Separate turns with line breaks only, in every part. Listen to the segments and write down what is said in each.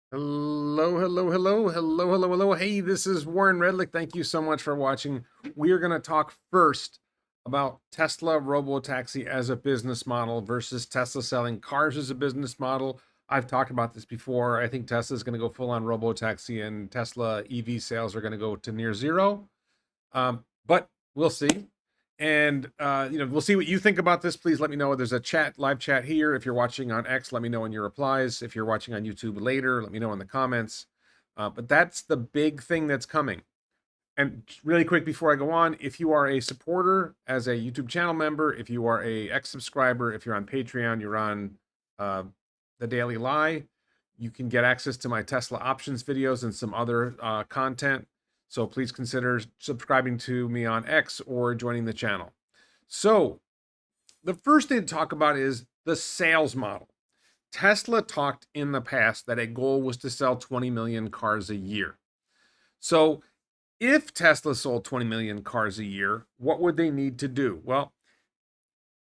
Hello, hello, hello, hello, hello, hello. Hey, this is Warren Redlick. Thank you so much for watching. We are going to talk first about Tesla Robotaxi as a business model versus Tesla selling cars as a business model. I've talked about this before. I think Tesla is going to go full on Robotaxi and Tesla EV sales are going to go to near zero. But we'll see. And we'll see what you think about this. Please let me know. There's a live chat here. If you're watching on X, let me know in your replies. If you're watching on YouTube later, let me know in the comments. But that's the big thing that's coming. And really quick before I go on, if you are a supporter as a YouTube channel member, if you are a X subscriber, if you're on Patreon, you're on the Daily Lie, you can get access to my Tesla options videos and some other content. So please consider subscribing to me on X or joining the channel. So the first thing to talk about is the sales model. Tesla talked in the past that a goal was to sell 20 million cars a year. So if Tesla sold 20 million cars a year, what would they need to do? Well,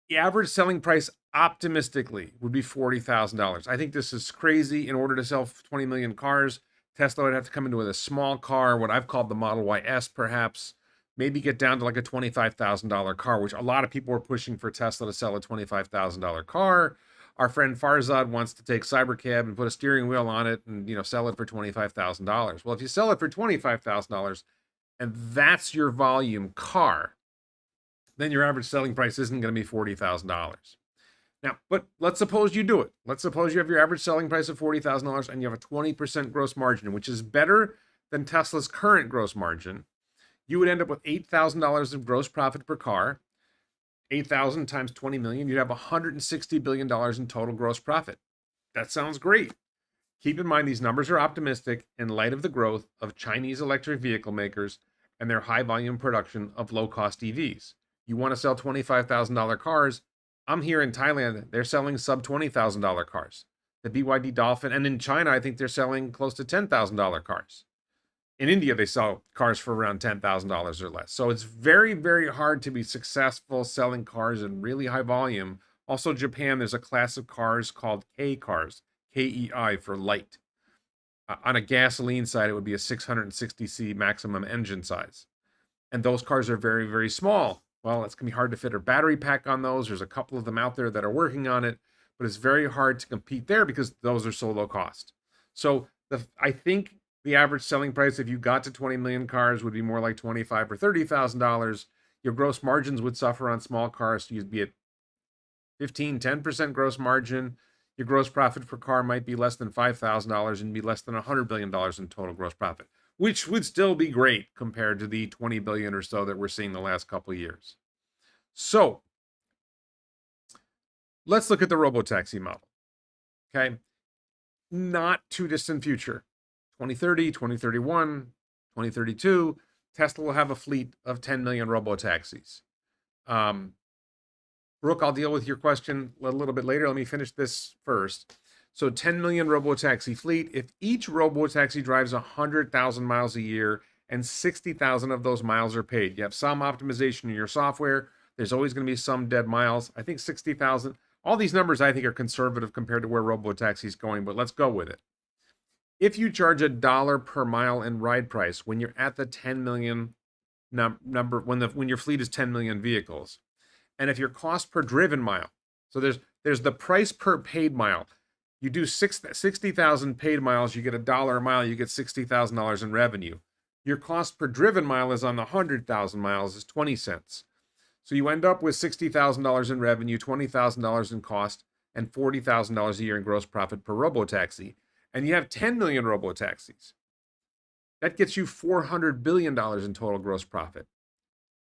the average selling price optimistically would be $40,000. I think this is crazy. In order to sell 20 million cars, Tesla would have to come into with a small car, what I've called the Model Y S, perhaps, maybe get down to like a $25,000 car, which a lot of people are pushing for Tesla to sell a $25,000 car. Our friend Farzad wants to take Cybercab and put a steering wheel on it and sell it for $25,000. Well, if you sell it for $25,000 and that's your volume car, then your average selling price isn't going to be $40,000. Now, but let's suppose you do it. Let's suppose you have your average selling price of $40,000 and you have a 20% gross margin, which is better than Tesla's current gross margin. You would end up with $8,000 of gross profit per car. 8,000 times 20 million, you'd have $160 billion in total gross profit. That sounds great. Keep in mind, these numbers are optimistic in light of the growth of Chinese electric vehicle makers and their high volume production of low cost EVs. You want to sell $25,000 cars? I'm here in Thailand. They're selling sub $20,000 cars. The BYD Dolphin, and in China, I think they're selling close to $10,000 cars. In India, they sell cars for around $10,000 or less. So it's very, very hard to be successful selling cars in really high volume. Also, Japan, there's a class of cars called K cars, KEI for light. On a gasoline side, it would be a 660C maximum engine size. And those cars are very, very small. Well, it's going to be hard to fit a battery pack on those. There's a couple of them out there that are working on it, but it's very hard to compete there because those are so low cost. So I think the average selling price, if you got to 20 million cars, would be more like $25,000 or $30,000. Your gross margins would suffer on small cars. So you'd be at 15, 10% gross margin. Your gross profit per car might be less than $5,000 and be less than $100 billion in total gross profit, which would still be great compared to the 20 billion or so that we're seeing the last couple of years. So let's look at the Robotaxi model. Okay. Not too distant future. 2030, 2031, 2032, Tesla will have a fleet of 10 million Robotaxis. Brooke, I'll deal with your question a little bit later. Let me finish this first. So 10 million Robotaxi fleet. If each Robotaxi drives 100,000 miles a year and 60,000 of those miles are paid, you have some optimization in your software. There's always going to be some dead miles. I think 60,000. All these numbers I think are conservative compared to where Robotaxi is going, but let's go with it. If you charge $1 per mile in ride price when you're at the 10 million number, when your fleet is 10 million vehicles, and if your cost per driven mile, so there's the price per paid mile. You do 60,000 paid miles, you get $1 a mile, you get $60,000 in revenue. Your cost per driven mile is on the 100,000 miles is 20 cents. So you end up with $60,000 in revenue, $20,000 in cost, and $40,000 a year in gross profit per Robotaxi. And you have 10 million Robotaxis. That gets you $400 billion in total gross profit.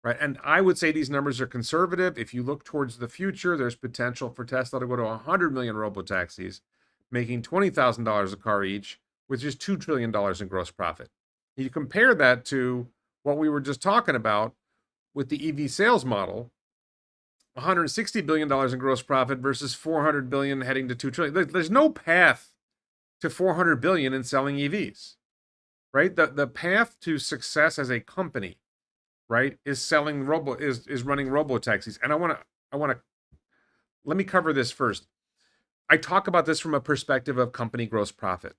Right? And I would say these numbers are conservative. If you look towards the future, there's potential for Tesla to go to 100 million Robotaxis, making $20,000 a car each, which is $2 trillion in gross profit. You compare that to what we were just talking about with the EV sales model, $160 billion in gross profit versus $400 billion heading to $2 trillion. There's no path to $400 billion in selling EVs, right? The path to success as a company, right, is running Robotaxis. And I want to let me cover this first. I talk about this from a perspective of company gross profit.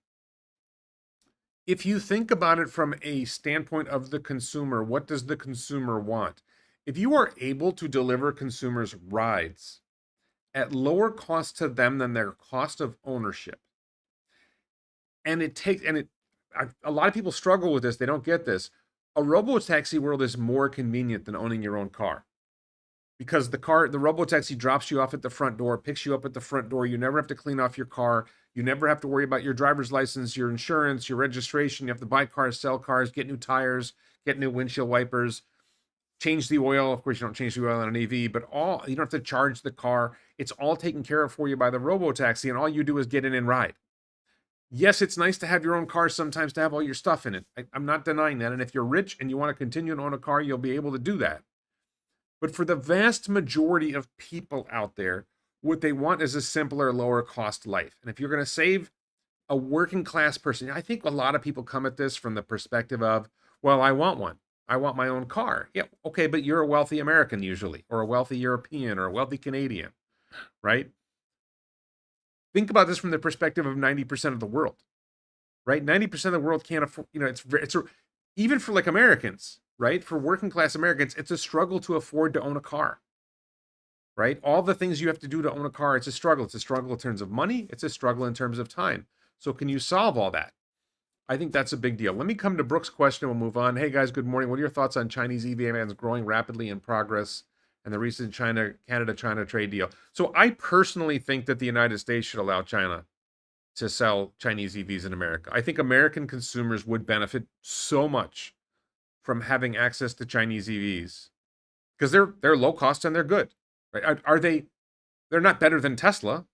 if you think about it from a standpoint of the consumer, what does the consumer want? If you are able to deliver consumers rides at lower cost to them than their cost of ownership, and it takes, and it, a lot of people struggle with this. They don't get this. A robotaxi world is more convenient than owning your own car, because the robotaxi drops you off at the front door, picks you up at the front door. You never have to clean off your car. You never have to worry about your driver's license, your insurance, your registration. You have to buy cars, sell cars, get new tires, get new windshield wipers, change the oil. Of course, you don't change the oil on an EV, but you don't have to charge the car. It's all taken care of for you by the robotaxi, and all you do is get in and ride. Yes, it's nice to have your own car sometimes, to have all your stuff in it. I'm not denying that. And if you're rich and you want to continue to own a car, you'll be able to do that. But for the vast majority of people out there, what they want is a simpler, lower cost life. And if you're going to save a working class person, I think a lot of people come at this from the perspective of, well, I want one. I want my own car. Yeah, okay, but you're a wealthy American usually, or a wealthy European, or a wealthy Canadian, right? Think about this from the perspective of 90% of the world, right? 90% of the world can't afford, even for like Americans, right? For working class Americans, it's a struggle to afford to own a car, right? All the things you have to do to own a car, it's a struggle. It's a struggle in terms of money. It's a struggle in terms of time. So can you solve all that? I think that's a big deal. Let me come to Brooke's question. We'll move on. Hey guys, good morning. What are your thoughts on Chinese EV vans growing rapidly in progress and the recent Canada-China trade deal? So I personally think that the United States should allow China to sell Chinese EVs in America. I think American consumers would benefit so much from having access to Chinese EVs, because they're low cost and they're good. Right? They're not better than Tesla,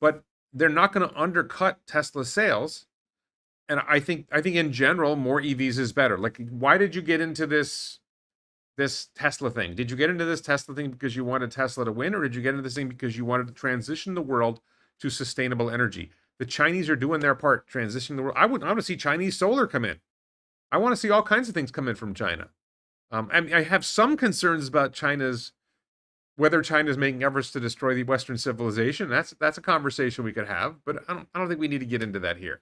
but they're not going to undercut Tesla's sales. And I think in general, more EVs is better. Like, why did you get into this Tesla thing? Did you get into this Tesla thing because you wanted Tesla to win, or did you get into this thing because you wanted to transition the world to sustainable energy? The Chinese are doing their part, transitioning the world. I want to see Chinese solar come in. I want to see all kinds of things come in from China. I have some concerns about whether China's making efforts to destroy the Western civilization. That's a conversation we could have, but I don't think we need to get into that here.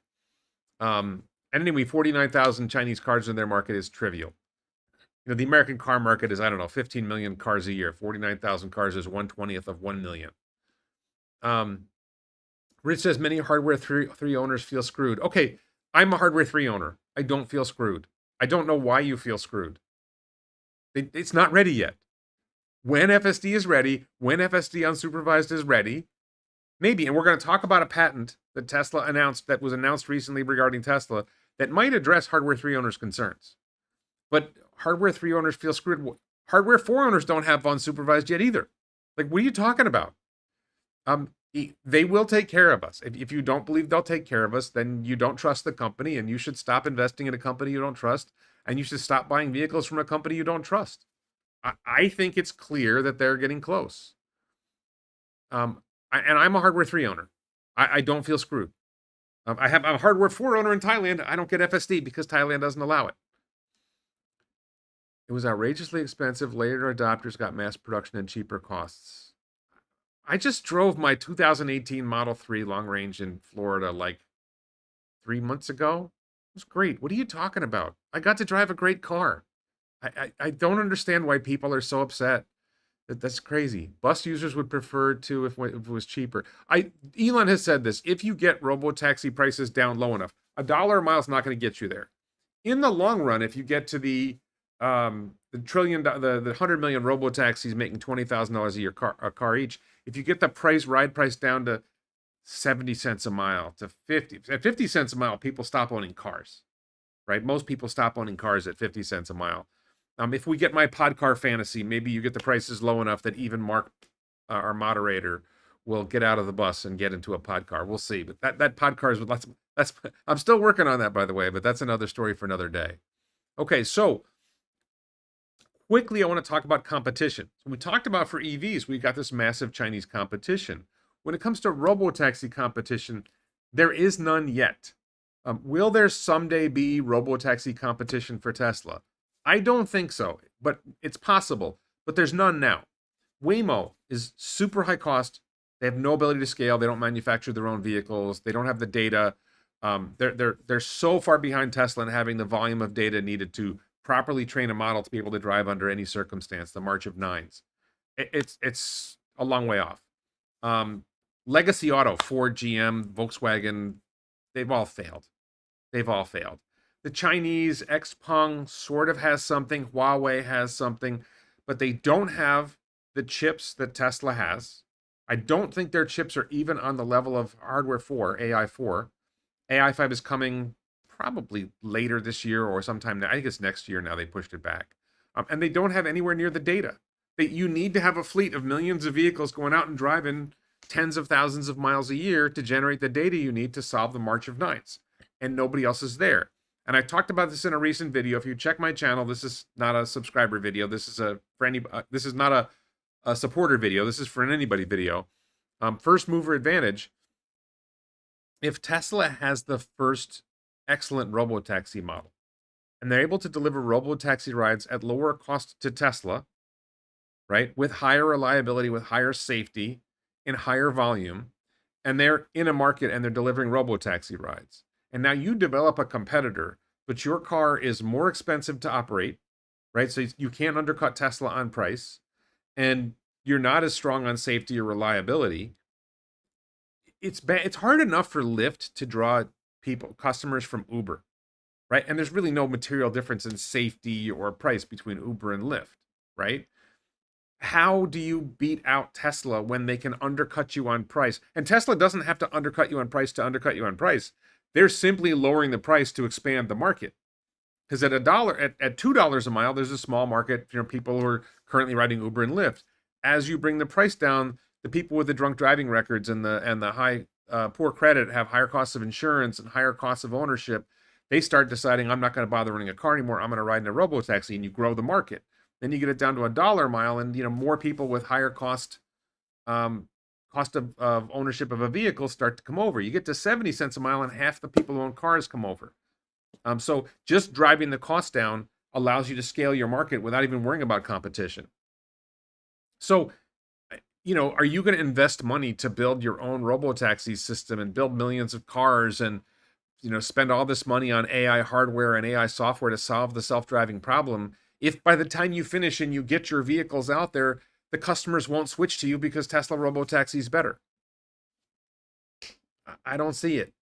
And anyway, 49,000 Chinese cars in their market is trivial. The American car market is, 15 million cars a year. 49,000 cars is 1/20th of 1 million. Rich says many hardware 3 owners feel screwed. Okay, I'm a hardware 3 owner. I don't feel screwed. I don't know why you feel screwed. It's not ready yet. When FSD is ready, when FSD unsupervised is ready, maybe. And we're going to talk about a patent that Tesla announced, that was announced recently regarding Tesla, that might address hardware 3 owners' concerns. But hardware 3 owners feel screwed. Hardware 4 owners don't have unsupervised yet either. Like, what are you talking about? They will take care of us. If you don't believe they'll take care of us, then you don't trust the company, and you should stop investing in a company you don't trust, and you should stop buying vehicles from a company you don't trust. I think it's clear that they're getting close. And I'm a hardware 3 owner. I don't feel screwed. I'm a hardware 4 owner in Thailand. I don't get FSD because Thailand doesn't allow it. It was outrageously expensive. Later adopters got mass production and cheaper costs. I just drove my 2018 Model 3 long range in Florida like 3 months ago. It was great. What are you talking about? I got to drive a great car. I don't understand why people are so upset. That's crazy. Bus users would prefer to if it was cheaper. Elon has said this. If you get robotaxi prices down low enough, $1 a mile is not going to get you there. In the long run, if you get to the the 100 million robotaxis making $20,000 a year a car each, if you get the ride price down to 70 cents a mile to 50 at 50 cents a mile, people stop owning cars, right? Most people stop owning cars at 50 cents a mile. If we get my pod car fantasy, maybe you get the prices low enough that even Mark, our moderator, will get out of the bus and get into a pod car. We'll see. But that pod car is with lots of, I'm still working on that, by the way, but that's another story for another day. Okay, so quickly, I want to talk about competition. So we talked about for EVs, we got this massive Chinese competition. When it comes to robotaxi competition, there is none yet. Will there someday be robotaxi competition for Tesla? I don't think so, but it's possible. But there's none now. Waymo is super high cost. They have no ability to scale. They don't manufacture their own vehicles. They don't have the data. They're so far behind Tesla in having the volume of data needed to properly train a model to be able to drive under any circumstance. The March of Nines, it's a long way off. Legacy Auto, Ford, GM, Volkswagen, they've all failed. They've all failed. The Chinese, Xpeng sort of has something. Huawei has something, but they don't have the chips that Tesla has. I don't think their chips are even on the level of hardware 4, AI 4. AI 5 is coming probably later this year or sometime. I think it's next year now. They pushed it back. And they don't have anywhere near the data. You need to have a fleet of millions of vehicles going out and driving tens of thousands of miles a year to generate the data you need to solve the March of Nines. And nobody else is there. And I talked about this in a recent video. If you check my channel, this is not a subscriber video. This is this is not a supporter video. This is for an anybody video. First mover advantage. If Tesla has the first excellent robotaxi model, and they're able to deliver robotaxi rides at lower cost to Tesla, right, with higher reliability, with higher safety, in higher volume, and they're in a market and they're delivering robotaxi rides, and now you develop a competitor, but your car is more expensive to operate, right? So you can't undercut Tesla on price, and you're not as strong on safety or reliability. It's hard enough for Lyft to draw customers from Uber, right? And there's really no material difference in safety or price between Uber and Lyft, right? How do you beat out Tesla when they can undercut you on price? And Tesla doesn't have to undercut you on price to undercut you on price. They're simply lowering the price to expand the market. Because at $2 a mile, there's a small market, people who are currently riding Uber and Lyft. As you bring the price down, the people with the drunk driving records and the high poor credit have higher costs of insurance and higher costs of ownership. They start deciding, I'm not going to bother running a car anymore. I'm going to ride in a robotaxi, and you grow the market. Then you get it down to $1 a mile, and more people with higher cost of ownership of a vehicle start to come over. You get to 70 cents a mile, and half the people who own cars come over. So just driving the cost down allows you to scale your market without even worrying about competition. So, are you going to invest money to build your own robotaxi system and build millions of cars and spend all this money on AI hardware and AI software to solve the self-driving problem, if by the time you finish and you get your vehicles out there, the customers won't switch to you because Tesla Robotaxi is better? I don't see it.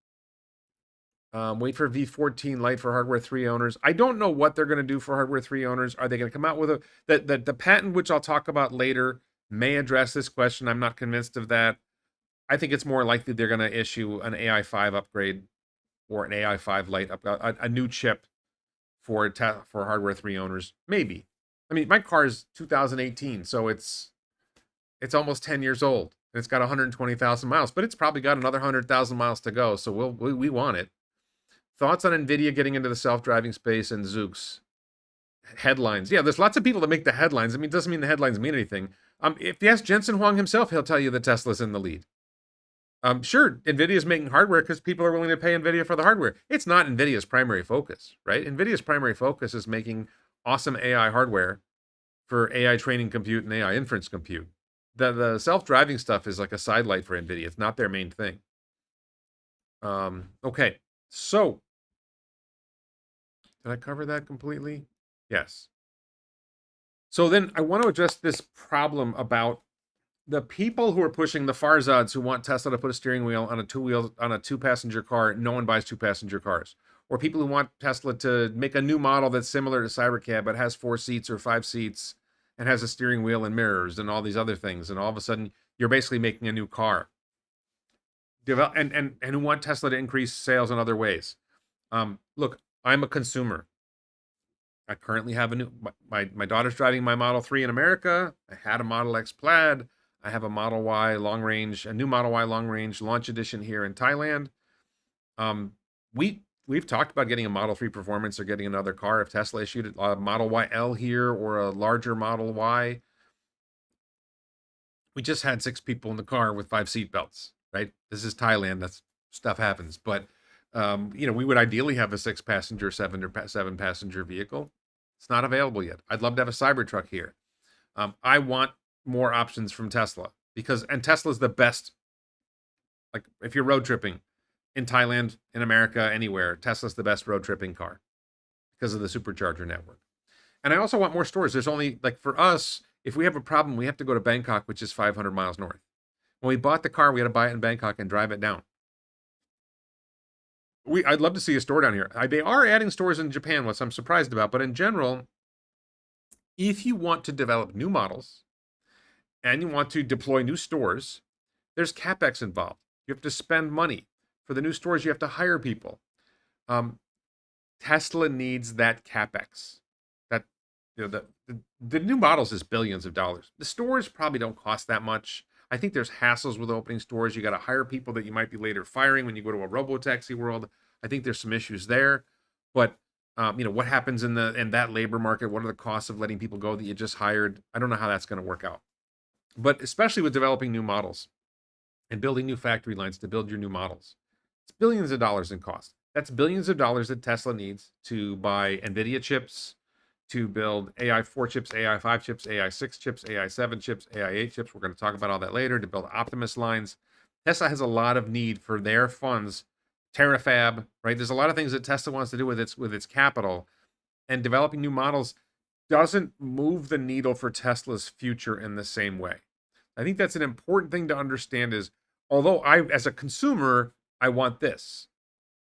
Wait for V14 Lite for hardware 3 owners. I don't know what they're going to do for hardware 3 owners. Are they going to come out with the patent, which I'll talk about later, may address this question. I'm not convinced of that. I think it's more likely they're going to issue an AI 5 upgrade or an AI 5 Lite, a new chip for hardware 3 owners. Maybe. I mean, my car is 2018, so it's almost 10 years old. And it's got 120,000 miles, but it's probably got another 100,000 miles to go, so we want it. Thoughts on NVIDIA getting into the self-driving space and Zoox? Headlines. Yeah, there's lots of people that make the headlines. I mean, it doesn't mean the headlines mean anything. If you ask Jensen Huang himself, he'll tell you that Tesla's in the lead. Sure, NVIDIA's making hardware because people are willing to pay NVIDIA for the hardware. It's not NVIDIA's primary focus, right? NVIDIA's primary focus is making awesome AI hardware for AI training compute and AI inference compute. The self-driving stuff is like a sidelight for NVIDIA. It's not their main thing. Okay, so did I cover that completely? Yes. So then I want to address this problem about the people who are pushing the Farzads who want Tesla to put a steering wheel on a two-passenger car. No one buys two-passenger cars. Or people who want Tesla to make a new model that's similar to Cybercab but has 4 seats or 5 seats and has a steering wheel and mirrors and all these other things. And all of a sudden, you're basically making a new car. And who want Tesla to increase sales in other ways. Look, I'm a consumer. I currently have my daughter's driving my Model 3 in America. I had a Model X Plaid. I have a Model Y long range, a new Model Y long range launch edition here in Thailand. We've talked about getting a Model 3 Performance or getting another car if Tesla issued a Model YL here or a larger Model Y. We just had 6 people in the car with 5 seatbelts, right? This is Thailand. That's stuff happens. But, we would ideally have a 6-passenger, 7-passenger vehicle. It's not available yet. I'd love to have a Cybertruck here. I want more options from Tesla and Tesla's the best. Like if you're road tripping, in Thailand, in America, anywhere, Tesla's the best road tripping car because of the supercharger network. And I also want more stores. There's only, like, for us, if we have a problem, we have to go to Bangkok, which is 500 miles north. When we bought the car, we had to buy it in Bangkok and drive it down. I'd love to see a store down here. They are adding stores in Japan, which I'm surprised about. But in general, if you want to develop new models and you want to deploy new stores, there's CapEx involved. You have to spend money. For the new stores, you have to hire people. Tesla needs that CapEx. That, the new models is billions of dollars. The stores probably don't cost that much. I think there's hassles with opening stores. You got to hire people that you might be later firing when you go to a Robotaxi world. I think there's some issues there. But what happens in that labor market? What are the costs of letting people go that you just hired? I don't know how that's going to work out. But especially with developing new models and building new factory lines to build your new models, it's billions of dollars in cost. That's billions of dollars that Tesla needs to buy NVIDIA chips, to build AI 4 chips, AI 5 chips, AI 6 chips, AI 7 chips, AI 8 chips. We're going to talk about all that later, to build Optimus lines. Tesla has a lot of need for their funds, Terafab, right? There's a lot of things that Tesla wants to do with its capital, and developing new models doesn't move the needle for Tesla's future in the same way. I think that's an important thing to understand is, although as a consumer, I want this,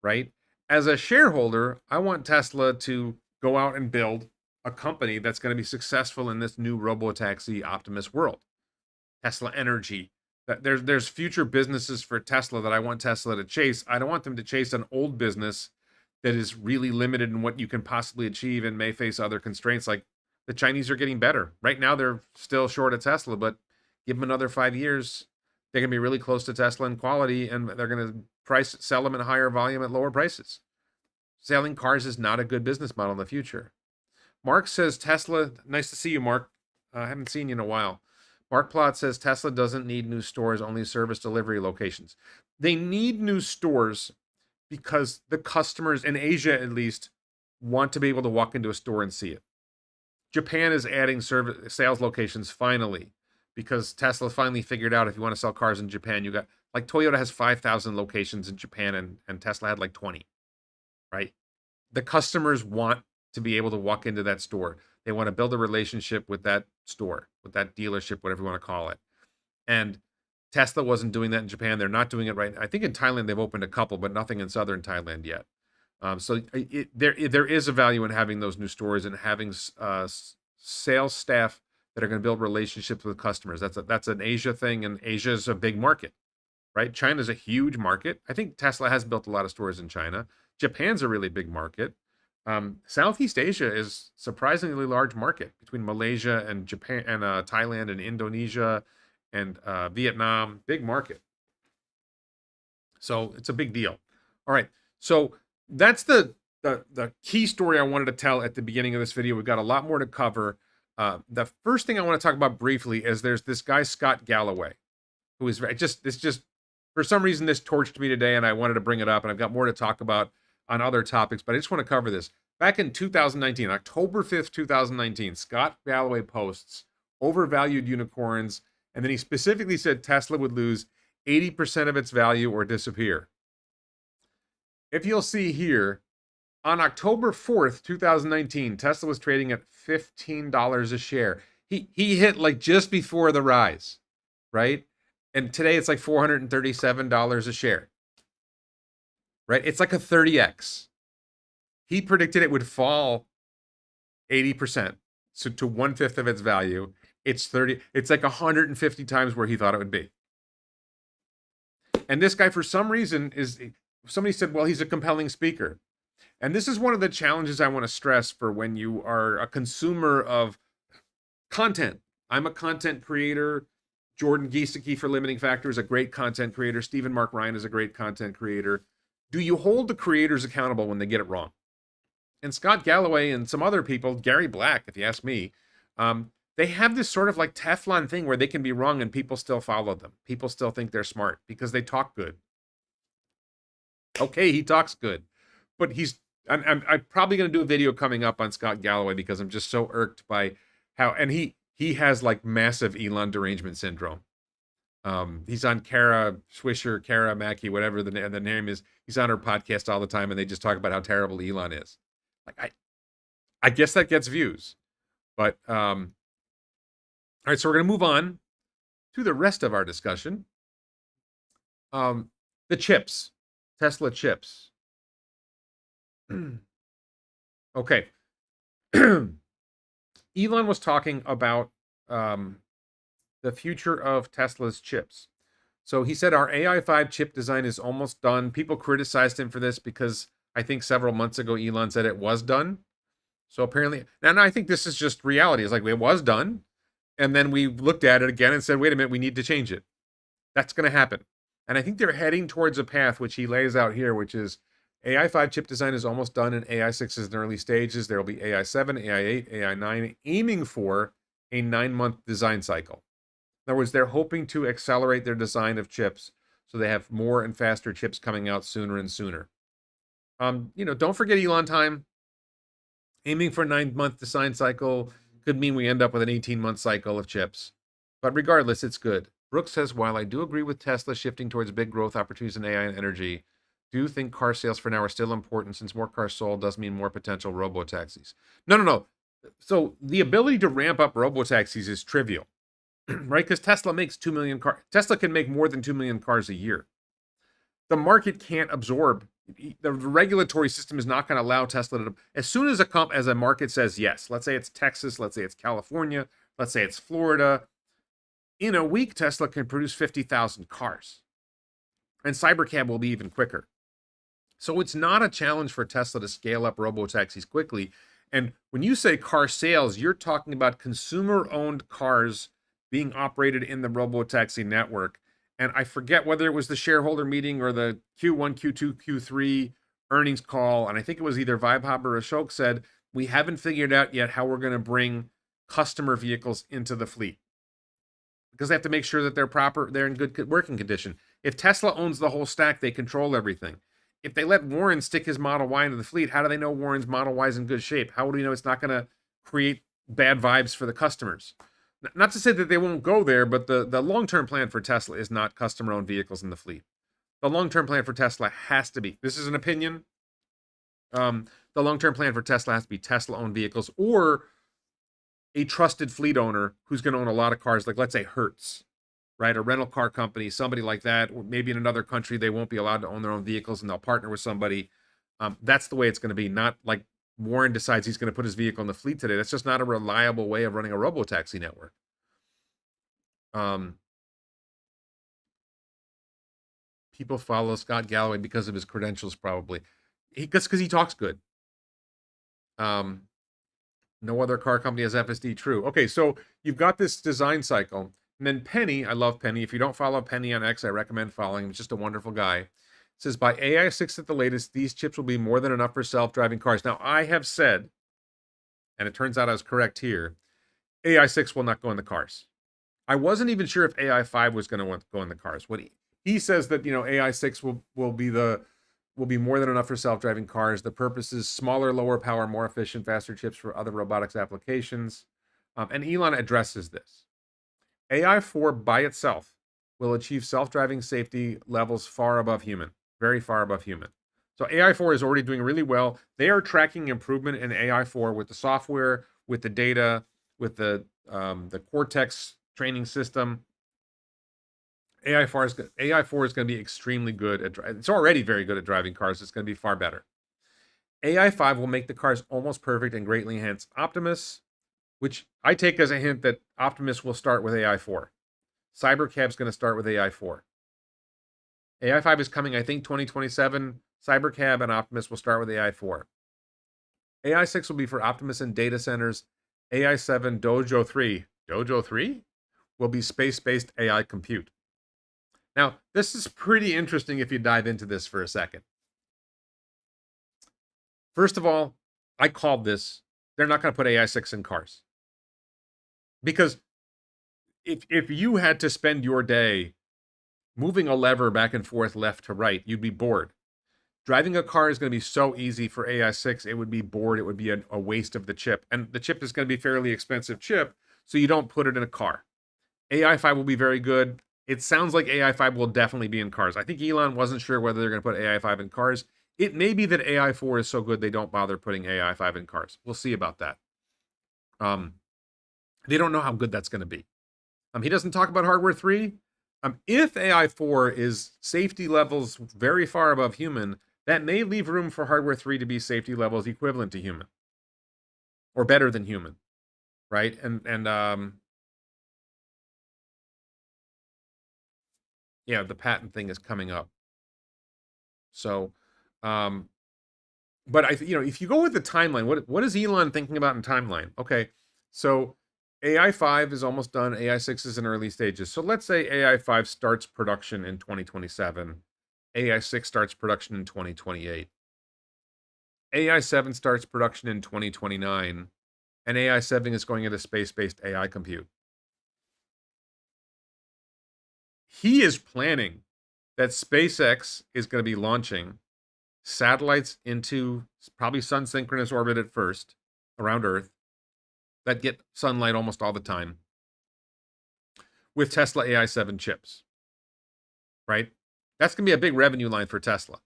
right? As a shareholder, I want Tesla to go out and build a company that's going to be successful in this new Robotaxi Optimus world. Tesla Energy. There's future businesses for Tesla that I want Tesla to chase. I don't want them to chase an old business that is really limited in what you can possibly achieve and may face other constraints. Like, the Chinese are getting better. Right now, they're still short of Tesla, but give them another 5 years, they're going to be really close to Tesla in quality, and they're going to sell them in higher volume at lower prices. Selling cars is not a good business model in the future. Mark says Tesla, nice to see you, Mark. I haven't seen you in a while. Mark Plot says Tesla doesn't need new stores, only service delivery locations. They need new stores because the customers in Asia, at least, want to be able to walk into a store and see it. Japan is adding sales locations finally, because Tesla finally figured out if you want to sell cars in Japan, you got, like, Toyota has 5,000 locations in Japan, and Tesla had like 20, right? The customers want to be able to walk into that store. They want to build a relationship with that store, with that dealership, whatever you want to call it. And Tesla wasn't doing that in Japan. They're not doing it right now. I think in Thailand they've opened a couple, but nothing in southern Thailand yet. So there is a value in having those new stores and having sales staff that are going to build relationships with customers. That's an Asia thing, and Asia is a big market, right? China's a huge market. I think Tesla has built a lot of stores in China. Japan's a really big market. Southeast Asia is surprisingly large market, between Malaysia and Japan and Thailand and Indonesia and Vietnam. Big market. So it's a big deal. All right. So that's the key story I wanted to tell at the beginning of this video. We've got a lot more to cover. The first thing I want to talk about briefly is there's this guy, Scott Galloway, who is it's just for some reason this torched me today, and I wanted to bring it up, and I've got more to talk about on other topics, but I just want to cover this. Back in 2019, October 5th, 2019, Scott Galloway posts overvalued unicorns, and then he specifically said Tesla would lose 80% of its value or disappear. If you'll see here, on October 4th, 2019, Tesla was trading at $15 a share. He hit like just before the rise, right? And today it's like $437 a share, right? It's like a 30x. He predicted it would fall 80%, so to 1/5 of its value. It's like 150 times where he thought it would be. And this guy, for some reason, somebody said, well, he's a compelling speaker. And this is one of the challenges I want to stress for when you are a consumer of content. I'm a content creator. Jordan Giesecke for Limiting Factor is a great content creator. Stephen Mark Ryan is a great content creator. Do you hold the creators accountable when they get it wrong? And Scott Galloway and some other people, Gary Black, if you ask me, they have this sort of like Teflon thing where they can be wrong and people still follow them. People still think they're smart because they talk good. Okay, he talks good, but I'm probably going to do a video coming up on Scott Galloway because I'm just so irked by how, and he has like massive Elon derangement syndrome. He's on Kara Swisher, Kara Mackey, whatever the name is. He's on her podcast all the time, and they just talk about how terrible Elon is. Like I guess that gets views, but all right. So we're gonna move on to the rest of our discussion. The chips, Tesla chips. Okay. Elon was talking about the future of Tesla's chips. So he said our AI5 chip design is almost done. People criticized him for this because I think several months ago Elon said it was done. So apparently, and I think this is just reality. It's like it was done, and then we looked at it again and said, wait a minute, we need to change it. That's going to happen. And I think they're heading towards a path which he lays out here, which is AI5 chip design is almost done and AI6 is in early stages. There will be AI7, AI8, AI9, aiming for a 9-month design cycle. In other words, they're hoping to accelerate their design of chips so they have more and faster chips coming out sooner and sooner. Don't forget Elon time. Aiming for a 9-month design cycle could mean we end up with an 18-month cycle of chips. But regardless, it's good. Brooks says, while I do agree with Tesla shifting towards big growth opportunities in AI and energy, do you think car sales for now are still important since more cars sold does mean more potential robotaxis? No. So the ability to ramp up robotaxis is trivial, right? Because Tesla makes 2 million cars. Tesla can make more than 2 million cars a year. The market can't absorb. The regulatory system is not going to allow Tesla to. As soon as a market says yes, let's say it's Texas, let's say it's California, let's say it's Florida, in a week Tesla can produce 50,000 cars, and Cybercab will be even quicker. So it's not a challenge for Tesla to scale up robotaxis quickly. And when you say car sales, you're talking about consumer-owned cars being operated in the robotaxi network. And I forget whether it was the shareholder meeting or the Q1, Q2, Q3 earnings call. And I think it was either Vaibhav or Ashok said, we haven't figured out yet how we're going to bring customer vehicles into the fleet. Because they have to make sure that they're in good working condition. If Tesla owns the whole stack, they control everything. If they let Warren stick his Model Y into the fleet, how do they know Warren's Model Y is in good shape? How do we know it's not going to create bad vibes for the customers? Not to say that they won't go there, but the long-term plan for Tesla is not customer-owned vehicles in the fleet. The long-term plan for Tesla has to be, this is an opinion, the long-term plan for Tesla has to be Tesla-owned vehicles or a trusted fleet owner who's going to own a lot of cars, like let's say Hertz, right? A rental car company, somebody like that. Or maybe in another country, they won't be allowed to own their own vehicles and they'll partner with somebody. That's the way it's going to be. Not like Warren decides he's going to put his vehicle in the fleet today. That's just not a reliable way of running a robotaxi network. People follow Scott Galloway because of his credentials, probably. Because he talks good. No other car company has FSD. True. Okay, so you've got this design cycle. And then Penny, I love Penny. If you don't follow Penny on X, I recommend following him. He's just a wonderful guy. It says, by AI6 at the latest, these chips will be more than enough for self-driving cars. Now, I have said, and it turns out I was correct here, AI6 will not go in the cars. I wasn't even sure if AI5 was going to go in the cars. What he says that, AI6 will be more than enough for self-driving cars. The purpose is smaller, lower power, more efficient, faster chips for other robotics applications. And Elon addresses this. AI4 by itself will achieve self-driving safety levels far above human, very far above human. So AI4 is already doing really well. They are tracking improvement in AI4 with the software, with the data, with the Cortex training system. AI4 is going to be extremely good at. It's already very good at driving cars. It's going to be far better. AI5 will make the cars almost perfect and greatly enhance Optimus, which I take as a hint that Optimus will start with AI4. Cybercab's going to start with AI4. AI5 is coming, I think, 2027. Cybercab and Optimus will start with AI4. AI6 will be for Optimus and data centers. AI7, Dojo 3. Dojo 3 will be space-based AI compute. Now, this is pretty interesting if you dive into this for a second. First of all, I called this. They're not going to put AI6 in cars. Because if you had to spend your day moving a lever back and forth left to right, you'd be bored. Driving a car is going to be so easy for AI6, it would be bored. It would be a waste of the chip. And the chip is going to be a fairly expensive chip, so you don't put it in a car. AI5 will be very good. It sounds like AI5 will definitely be in cars. I think Elon wasn't sure whether they're going to put AI5 in cars. It may be that AI4 is so good they don't bother putting AI5 in cars. We'll see about that. They don't know how good that's going to be. He doesn't talk about hardware 3. If AI4 is safety levels very far above human, that may leave room for hardware 3 to be safety levels equivalent to human or better than human, right? Yeah, the patent thing is coming up. So, but if you go with the timeline, what is Elon thinking about in timeline? Okay, so AI5 is almost done. AI6 is in early stages. So let's say AI5 starts production in 2027. AI6 starts production in 2028. AI7 starts production in 2029, and AI7 is going into space-based AI compute. He is planning that SpaceX is going to be launching satellites into probably sun synchronous orbit at first around Earth that get sunlight almost all the time with Tesla AI7 chips, right? That's going to be a big revenue line for Tesla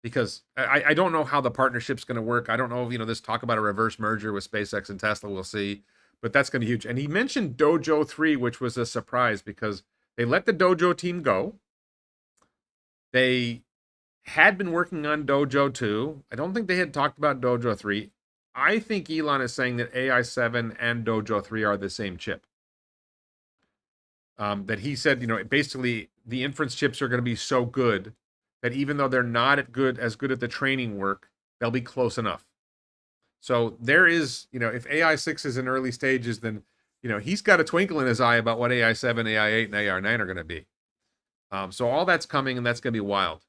because I don't know how the partnership's going to work. I don't know if, this talk about a reverse merger with SpaceX and Tesla, we'll see, but that's going to be huge. And he mentioned Dojo 3, which was a surprise because they let the Dojo team go. They had been working on Dojo 2. I don't think they had talked about Dojo 3. I think Elon is saying that AI7 and Dojo 3 are the same chip. That he said, basically the inference chips are going to be so good that even though they're not as good at the training work, they'll be close enough. So there is, if AI6 is in early stages, then, he's got a twinkle in his eye about what AI7, AI8, and AI9 are going to be. So all that's coming, and that's going to be wild.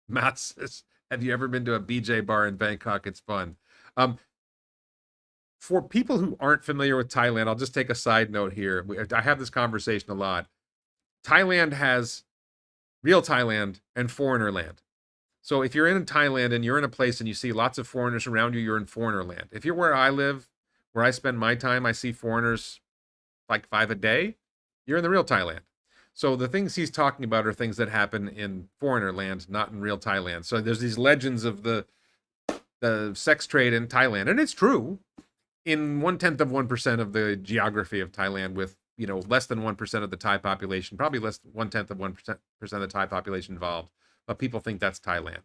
Matt says, have you ever been to a BJ bar in Bangkok? It's fun. For people who aren't familiar with Thailand, I'll just take a side note here. I have this conversation a lot. Thailand has real Thailand and foreigner land. So if you're in Thailand and you're in a place and you see lots of foreigners around you, you're in foreigner land. If you're where I live, where I spend my time, I see foreigners like 5 a day, you're in the real Thailand. So the things he's talking about are things that happen in foreigner land, not in real Thailand. So there's these legends of the sex trade in Thailand, and it's true. In 1/10 of 1% of the geography of Thailand, with less than 1% of the Thai population, probably less 1/10 of 1% of the Thai population involved, but people think that's Thailand.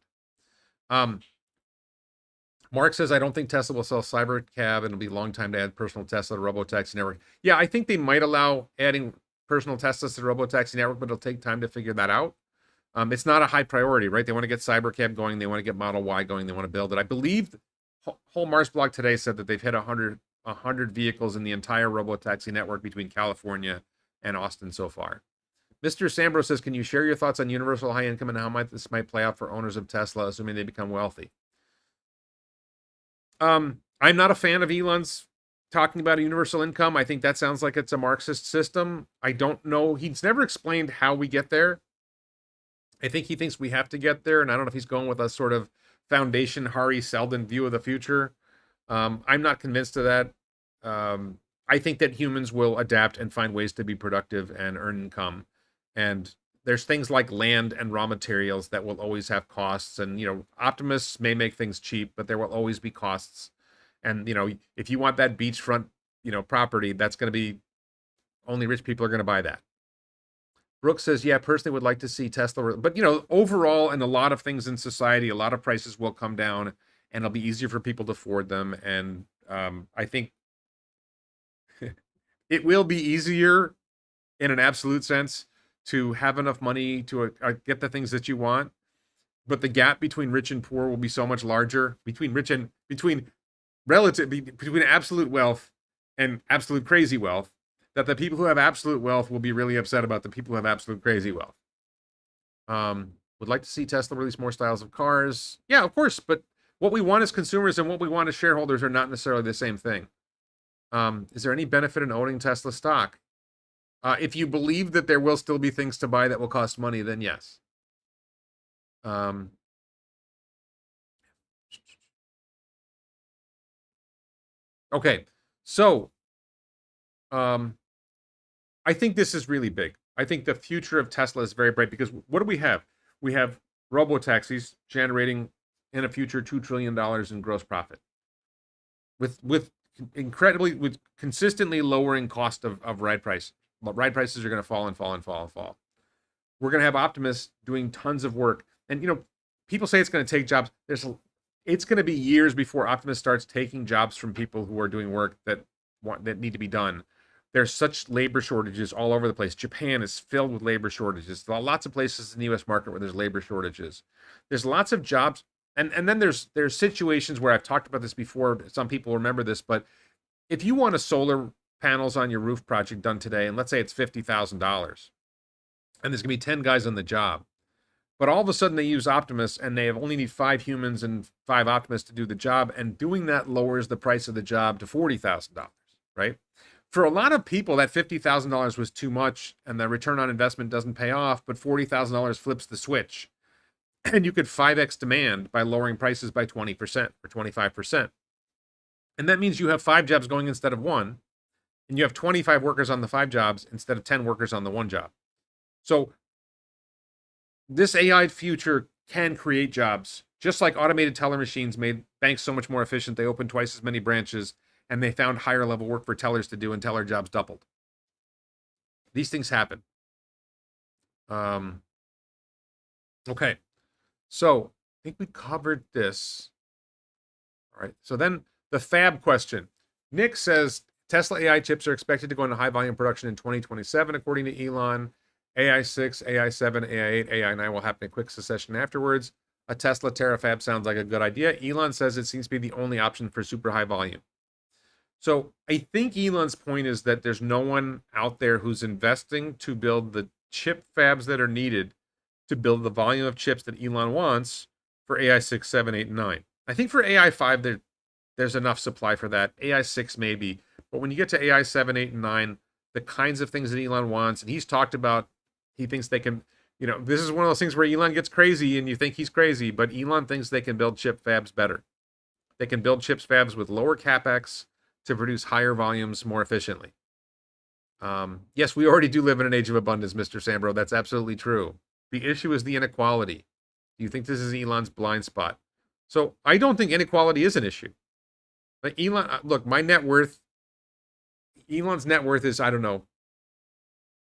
Mark says, I don't think Tesla will sell Cybercab, and it'll be a long time to add personal Tesla to Robotaxi network. Yeah, I think they might allow adding personal Teslas to the Robotaxi network, but it'll take time to figure that out. It's not a high priority, right? They want to get Cybercab going. They want to get Model Y going. They want to build it. I believe whole Mars blog today said that they've hit 100 vehicles in the entire Robotaxi network between California and Austin so far. Mr. Sambro says, can you share your thoughts on universal high income and how this might play out for owners of Tesla, assuming they become wealthy? I'm not a fan of Elon's talking about a universal income. I think that sounds like it's a Marxist system. I don't know. He's never explained how we get there. I think he thinks we have to get there, and I don't know if he's going with a sort of foundation Hari Seldon view of the future. I'm not convinced of that. I think that humans will adapt and find ways to be productive and earn income. And there's things like land and raw materials that will always have costs. And, optimists may make things cheap, but there will always be costs. And, if you want that beachfront, property, that's going to be only rich people are going to buy that. Brooks says, yeah, personally would like to see Tesla. But, overall, in a lot of things in society, a lot of prices will come down and it'll be easier for people to afford them. And I think it will be easier in an absolute sense to have enough money to get the things that you want. But the gap between rich and poor will be so much larger between absolute wealth and absolute crazy wealth, that the people who have absolute wealth will be really upset about the people who have absolute crazy wealth. Would like to see Tesla release more styles of cars. Yeah, of course. But what we want as consumers and what we want as shareholders are not necessarily the same thing. Is there any benefit in owning Tesla stock? If you believe that there will still be things to buy that will cost money, then yes. Okay, so I think this is really big. I think the future of Tesla is very bright because what do we have? We have robotaxis generating in a future $2 trillion in gross profit with incredibly, with consistently lowering cost of ride price. Ride prices are going to fall and fall and fall and fall. We're going to have Optimus doing tons of work. And, people say it's going to take jobs. It's going to be years before Optimus starts taking jobs from people who are doing work that need to be done. There's such labor shortages all over the place. Japan is filled with labor shortages. There are lots of places in the U.S. market where there's labor shortages. There's lots of jobs. And then there's situations where I've talked about this before. Some people remember this, but if you want a solar panels on your roof project done today, and let's say it's $50,000, and there's going to be 10 guys on the job, but all of a sudden they use Optimus and they only need 5 humans and 5 Optimus to do the job, and doing that lowers the price of the job to $40,000, right? For a lot of people, that $50,000 was too much, and the return on investment doesn't pay off, but $40,000 flips the switch. And you could 5x demand by lowering prices by 20% or 25%. And that means you have 5 jobs going instead of 1, and you have 25 workers on the 5 jobs instead of 10 workers on the 1 job. So this AI future can create jobs, just like automated teller machines made banks so much more efficient. They opened twice as many branches, and they found higher level work for tellers to do, and teller jobs doubled. These things happen. Okay. So I think we covered this. All right. So then the fab question. Nick says Tesla AI chips are expected to go into high volume production in 2027, according to Elon. AI 6, AI 7, AI 8, AI 9 will happen in quick succession afterwards. A Tesla terafab sounds like a good idea. Elon says it seems to be the only option for super high volume. So I think Elon's point is that there's no one out there who's investing to build the chip fabs that are needed to build the volume of chips that Elon wants for AI 6, 7, 8, and 9. I think for AI 5, there's enough supply for that. AI 6 maybe. But when you get to AI 7, 8, and 9, the kinds of things that Elon wants, and he's talked about, he thinks they can, this is one of those things where Elon gets crazy and you think he's crazy, but Elon thinks they can build chip fabs better. They can build chips fabs with lower capex to produce higher volumes more efficiently. Yes, we already do live in an age of abundance, Mr. Sambro. That's absolutely true. The issue is the inequality. Do you think this is Elon's blind spot? So I don't think inequality is an issue. Like Elon, look, Elon's net worth is, I don't know,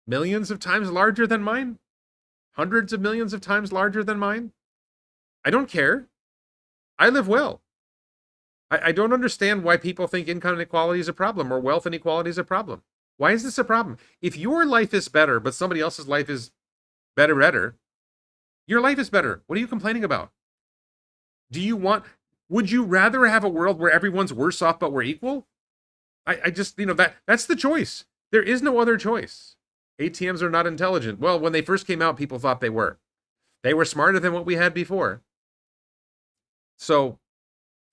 millions of times larger than mine? Hundreds of millions of times larger than mine? I don't care. I live well. I don't understand why people think income inequality is a problem or wealth inequality is a problem. Why is this a problem? If your life is better, but somebody else's life is better, your life is better. What are you complaining about? Would you rather have a world where everyone's worse off but we're equal? I just, that's the choice. There is no other choice. ATMs are not intelligent. Well, when they first came out, people thought they were. They were smarter than what we had before. So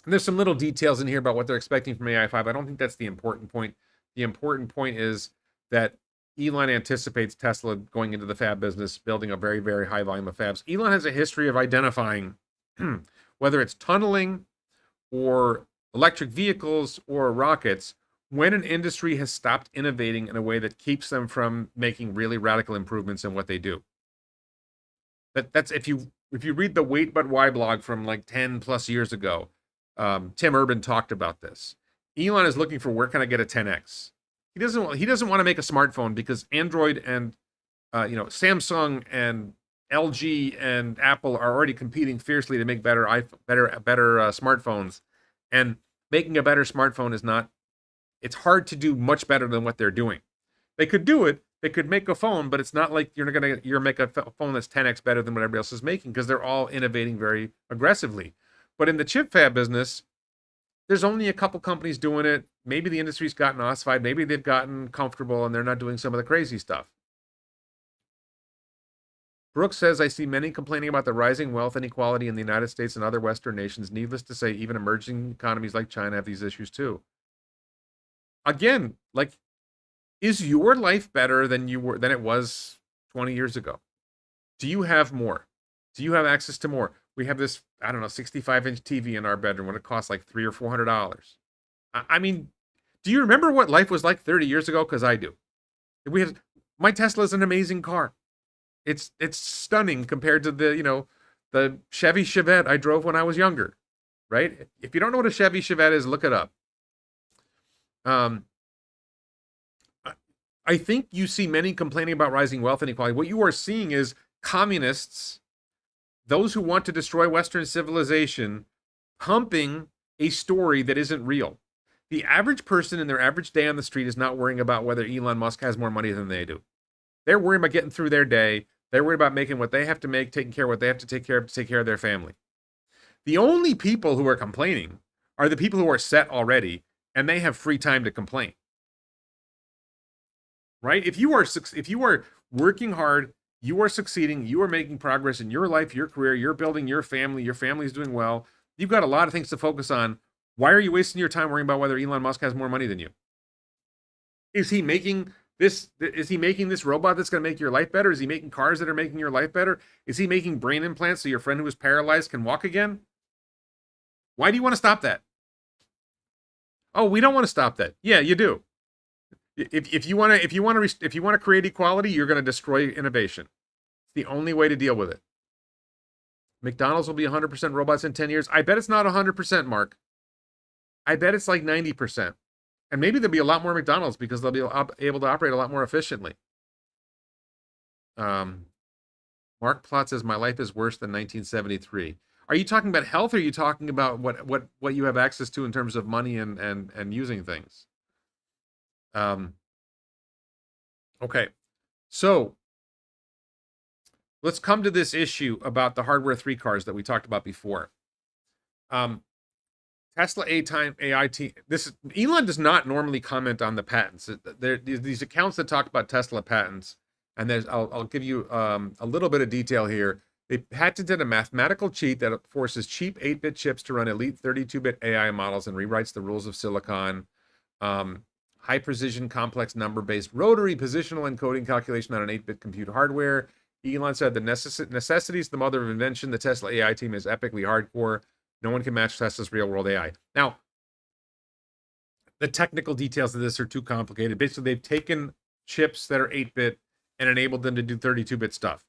there's some little details in here about what they're expecting from AI 5. I don't think that's the important point. The important point is that Elon anticipates Tesla going into the fab business, building a very, very high volume of fabs. Elon has a history of identifying whether it's tunneling or electric vehicles or rockets, when an industry has stopped innovating in a way that keeps them from making really radical improvements in what they do. That's if you read the Wait But Why blog from like 10 plus years ago, Tim Urban talked about this. Elon is looking for where can I get a 10x. He doesn't want to make a smartphone because Android and Samsung and LG and Apple are already competing fiercely to make better smartphones, and making a better smartphone is not. It's hard to do much better than what they're doing. They could do it. They could make a phone, but it's not like you're make a phone that's 10x better than what everybody else is making because they're all innovating very aggressively. But in the chip fab business, there's only a couple companies doing it. Maybe the industry's gotten ossified. Maybe they've gotten comfortable and they're not doing some of the crazy stuff. Brooks says, I see many complaining about the rising wealth inequality in the United States and other Western nations. Needless to say, even emerging economies like China have these issues too. Again, is your life better than it was 20 years ago? Do you have more? Do you have access to more? We have this, 65-inch TV in our bedroom when it costs like $300 or $400. I mean, do you remember what life was like 30 years ago? Because I do. My Tesla is an amazing car. It's stunning compared to the Chevy Chevette I drove when I was younger, right? If you don't know what a Chevy Chevette is, look it up. Um, I think you see many complaining about rising wealth inequality. What you are seeing is communists, those who want to destroy Western civilization, pumping a story that isn't real. The average person in their average day on the street is not worrying about whether Elon Musk has more money than they do. They're worried about getting through their day. They're worried about making what they have to make, taking care of what they have to take care of to take care of their family. The only people who are complaining are the people who are set already and they have free time to complain. Right? If you are working hard, you are succeeding, you are making progress in your life, your career, you're building your family's doing well. You've got a lot of things to focus on. Why are you wasting your time worrying about whether Elon Musk has more money than you? Is he making this robot that's going to make your life better? Is he making cars that are making your life better? Is he making brain implants so your friend who is paralyzed can walk again? Why do you want to stop that? Oh, we don't want to stop that. Yeah, you do. If you want to create equality, you're going to destroy innovation. It's the only way to deal with it. McDonald's will be 100% robots in 10 years. I bet it's not 100%, Mark. I bet it's like 90%. And maybe there'll be a lot more McDonald's because they'll be able to operate a lot more efficiently. Mark Plot says, my life is worse than 1973. Are you talking about health, or are you talking about what you have access to in terms of money and using things? Okay. So let's come to this issue about the hardware 3 cars that we talked about before. Tesla AI team. Elon does not normally comment on the patents. These accounts that talk about Tesla patents, and I'll give you a little bit of detail here. They patented a mathematical cheat that forces cheap 8-bit chips to run elite 32-bit AI models and rewrites the rules of silicon. High precision, complex number-based rotary positional encoding calculation on an 8-bit compute hardware. Elon said the necessity is the mother of invention. The Tesla AI team is epically hardcore. No one can match Tesla's real-world AI. Now, the technical details of this are too complicated. Basically, they've taken chips that are 8-bit and enabled them to do 32-bit stuff.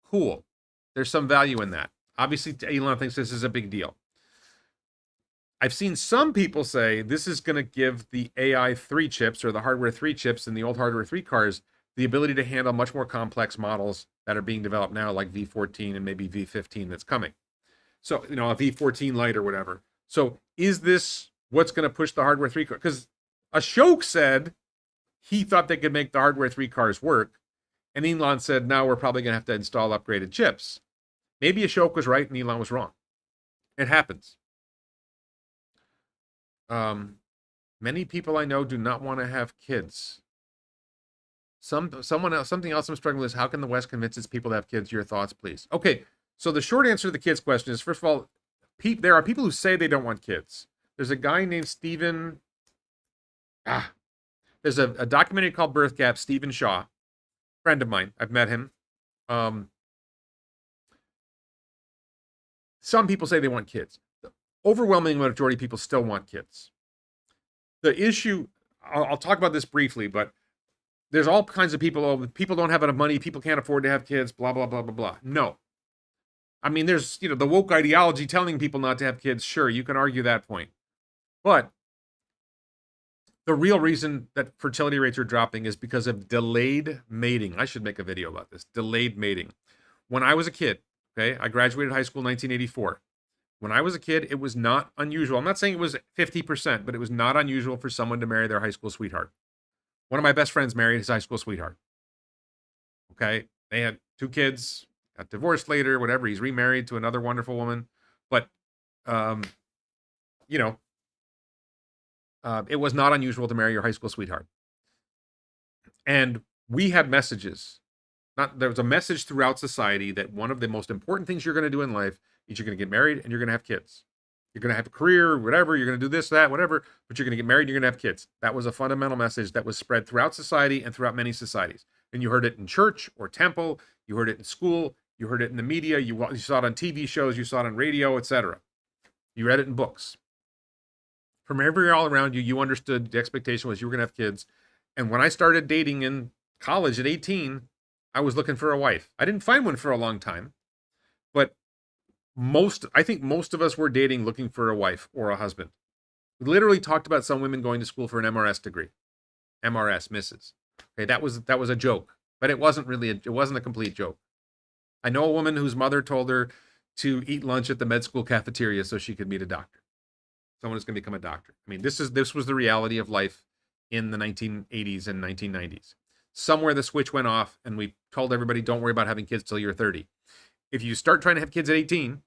Cool. There's some value in that. Obviously, Elon thinks this is a big deal. I've seen some people say this is going to give the AI 3 chips, or the hardware 3 chips in the old hardware 3 cars, the ability to handle much more complex models that are being developed now, like V14 and maybe V15 that's coming. So, a V14 Lite or whatever. So is this what's going to push the hardware 3 car? Because Ashok said he thought they could make the hardware 3 cars work. And Elon said, now we're probably going to have to install upgraded chips. Maybe Ashok was right and Elon was wrong. It happens. Many people I know do not want to have kids. Something else I'm struggling with is, how can the West convince its people to have kids? Your thoughts, please. Okay, so the short answer to the kids question is, first of all, there are people who say they don't want kids. There's a guy named Stephen. There's a documentary called Birth Gap. Stephen Shaw, friend of mine. I've met him. Some people say they want kids. The overwhelming majority of people still want kids. The issue, I'll talk about this briefly, but there's all kinds of people. Oh, people don't have enough money. People can't afford to have kids. Blah blah blah blah blah. No. I mean, there's the woke ideology telling people not to have kids. Sure, you can argue that point, but the real reason that fertility rates are dropping is because of delayed mating. I should make a video about this. Delayed mating. When I was a kid, okay, I graduated high school in 1984. When I was a kid, it was not unusual. I'm not saying it was 50%, but it was not unusual for someone to marry their high school sweetheart. One of my best friends married his high school sweetheart. Okay, they had 2 kids, got divorced later, whatever. He's remarried to another wonderful woman. But, it was not unusual to marry your high school sweetheart. And we had messages. There was a message throughout society that one of the most important things you're going to do in life is you're going to get married and you're going to have kids. You're going to have a career, whatever. You're going to do this, that, whatever. But you're going to get married and you're going to have kids. That was a fundamental message that was spread throughout society and throughout many societies. And you heard it in church or temple. You heard it in school. You heard it in the media. You saw it on TV shows. You saw it on radio, etc. You read it in books. From everywhere all around you, you understood the expectation was you were going to have kids. And when I started dating in college at 18, I was looking for a wife. I didn't find one for a long time, but I think most of us were dating looking for a wife or a husband. We literally talked about some women going to school for an MRS degree. MRS, Mrs. Okay, that was a joke, but it wasn't really it wasn't a complete joke. I know a woman whose mother told her to eat lunch at the med school cafeteria so she could meet a doctor. Someone who's going to become a doctor. I mean, this was the reality of life in the 1980s and 1990s. Somewhere the switch went off and we told everybody, don't worry about having kids till you're 30. If you start trying to have kids at 18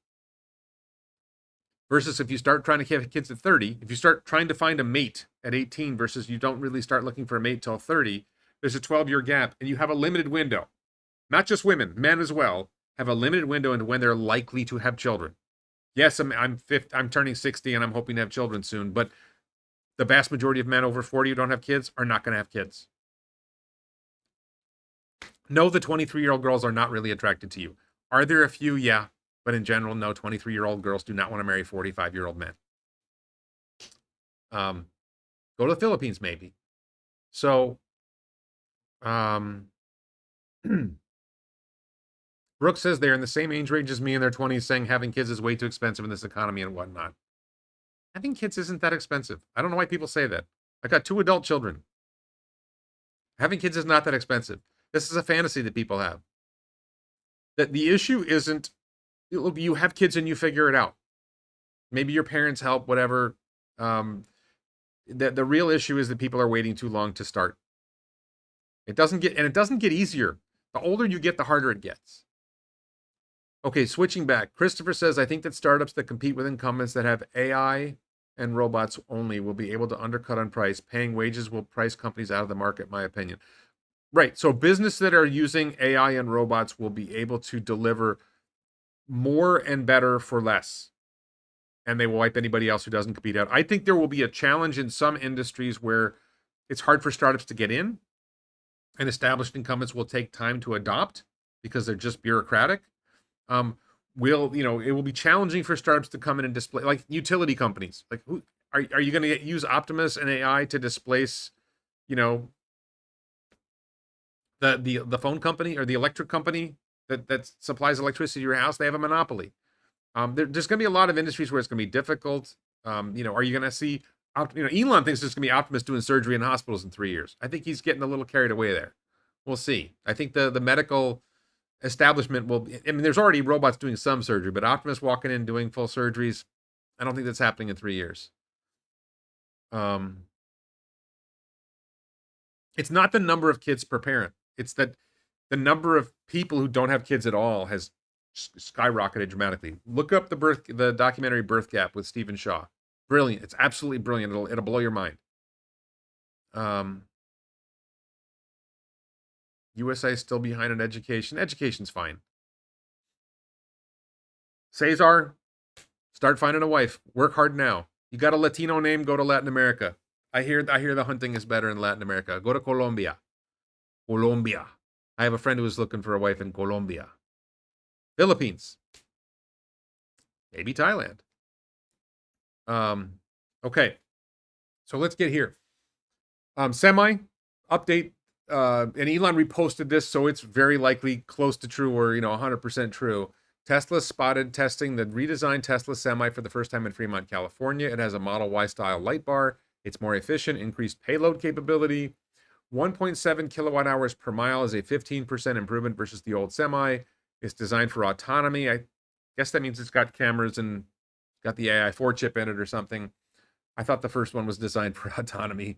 versus if you start trying to have kids at 30, if you start trying to find a mate at 18 versus you don't really start looking for a mate till 30, there's a 12-year gap and you have a limited window. Not just women, men as well, have a limited window into when they're likely to have children. Yes, I'm turning 60 and I'm hoping to have children soon, but the vast majority of men over 40 who don't have kids are not going to have kids. No, the 23-year-old girls are not really attracted to you. Are there a few? Yeah. But in general, no, 23-year-old girls do not want to marry 45-year-old men. Go to the Philippines, maybe. So, Brooke says they're in the same age range as me in their 20s, saying having kids is way too expensive in this economy and whatnot. Having kids isn't that expensive. I don't know why people say that. I got 2 adult children. Having kids is not that expensive. This is a fantasy that people have. That the issue isn't, look, you have kids and you figure it out. Maybe your parents help, whatever. The real issue is that people are waiting too long to start. It doesn't get easier. The older you get, the harder it gets. Okay, switching back. Christopher says, I think that startups that compete with incumbents that have AI and robots only will be able to undercut on price. Paying wages will price companies out of the market, in my opinion. Right. So businesses that are using AI and robots will be able to deliver more and better for less. And they will wipe anybody else who doesn't compete out. I think there will be a challenge in some industries where it's hard for startups to get in, and established incumbents will take time to adopt because they're just bureaucratic. It will be challenging for startups to come in and display, like utility companies. Like, who are you going to use Optimus and AI to displace, the phone company or the electric company that supplies electricity to your house? They have a monopoly. There's going to be a lot of industries where it's going to be difficult. Are you going to see, Elon thinks there's going to be Optimus doing surgery in hospitals in 3 years. I think he's getting a little carried away there. We'll see. I think the medical establishment will, there's already robots doing some surgery, but Optimus walking in doing full surgeries, I don't think that's happening in 3 years. It's not the number of kids per parent. It's that the number of people who don't have kids at all has skyrocketed dramatically. Look up the documentary Birth Gap with Stephen Shaw. Brilliant. It's absolutely brilliant. It'll blow your mind. USA is still behind on education. Education's fine. Cesar, start finding a wife. Work hard now. You got a Latino name, go to Latin America. I hear the hunting is better in Latin America. Go to Colombia. Colombia. I have a friend who was looking for a wife in Colombia. Philippines. Maybe Thailand. Okay. So let's get here. Semi update. And Elon reposted this, so it's very likely close to true or 100% true. Tesla spotted testing the redesigned Tesla Semi for the first time in Fremont, California. It has a Model Y style light bar. It's more efficient, increased payload capability. 1.7 kilowatt hours per mile is a 15% improvement versus the old Semi. It's designed for autonomy. I guess that means it's got cameras and got the AI4 chip in it or something. I thought the first one was designed for autonomy.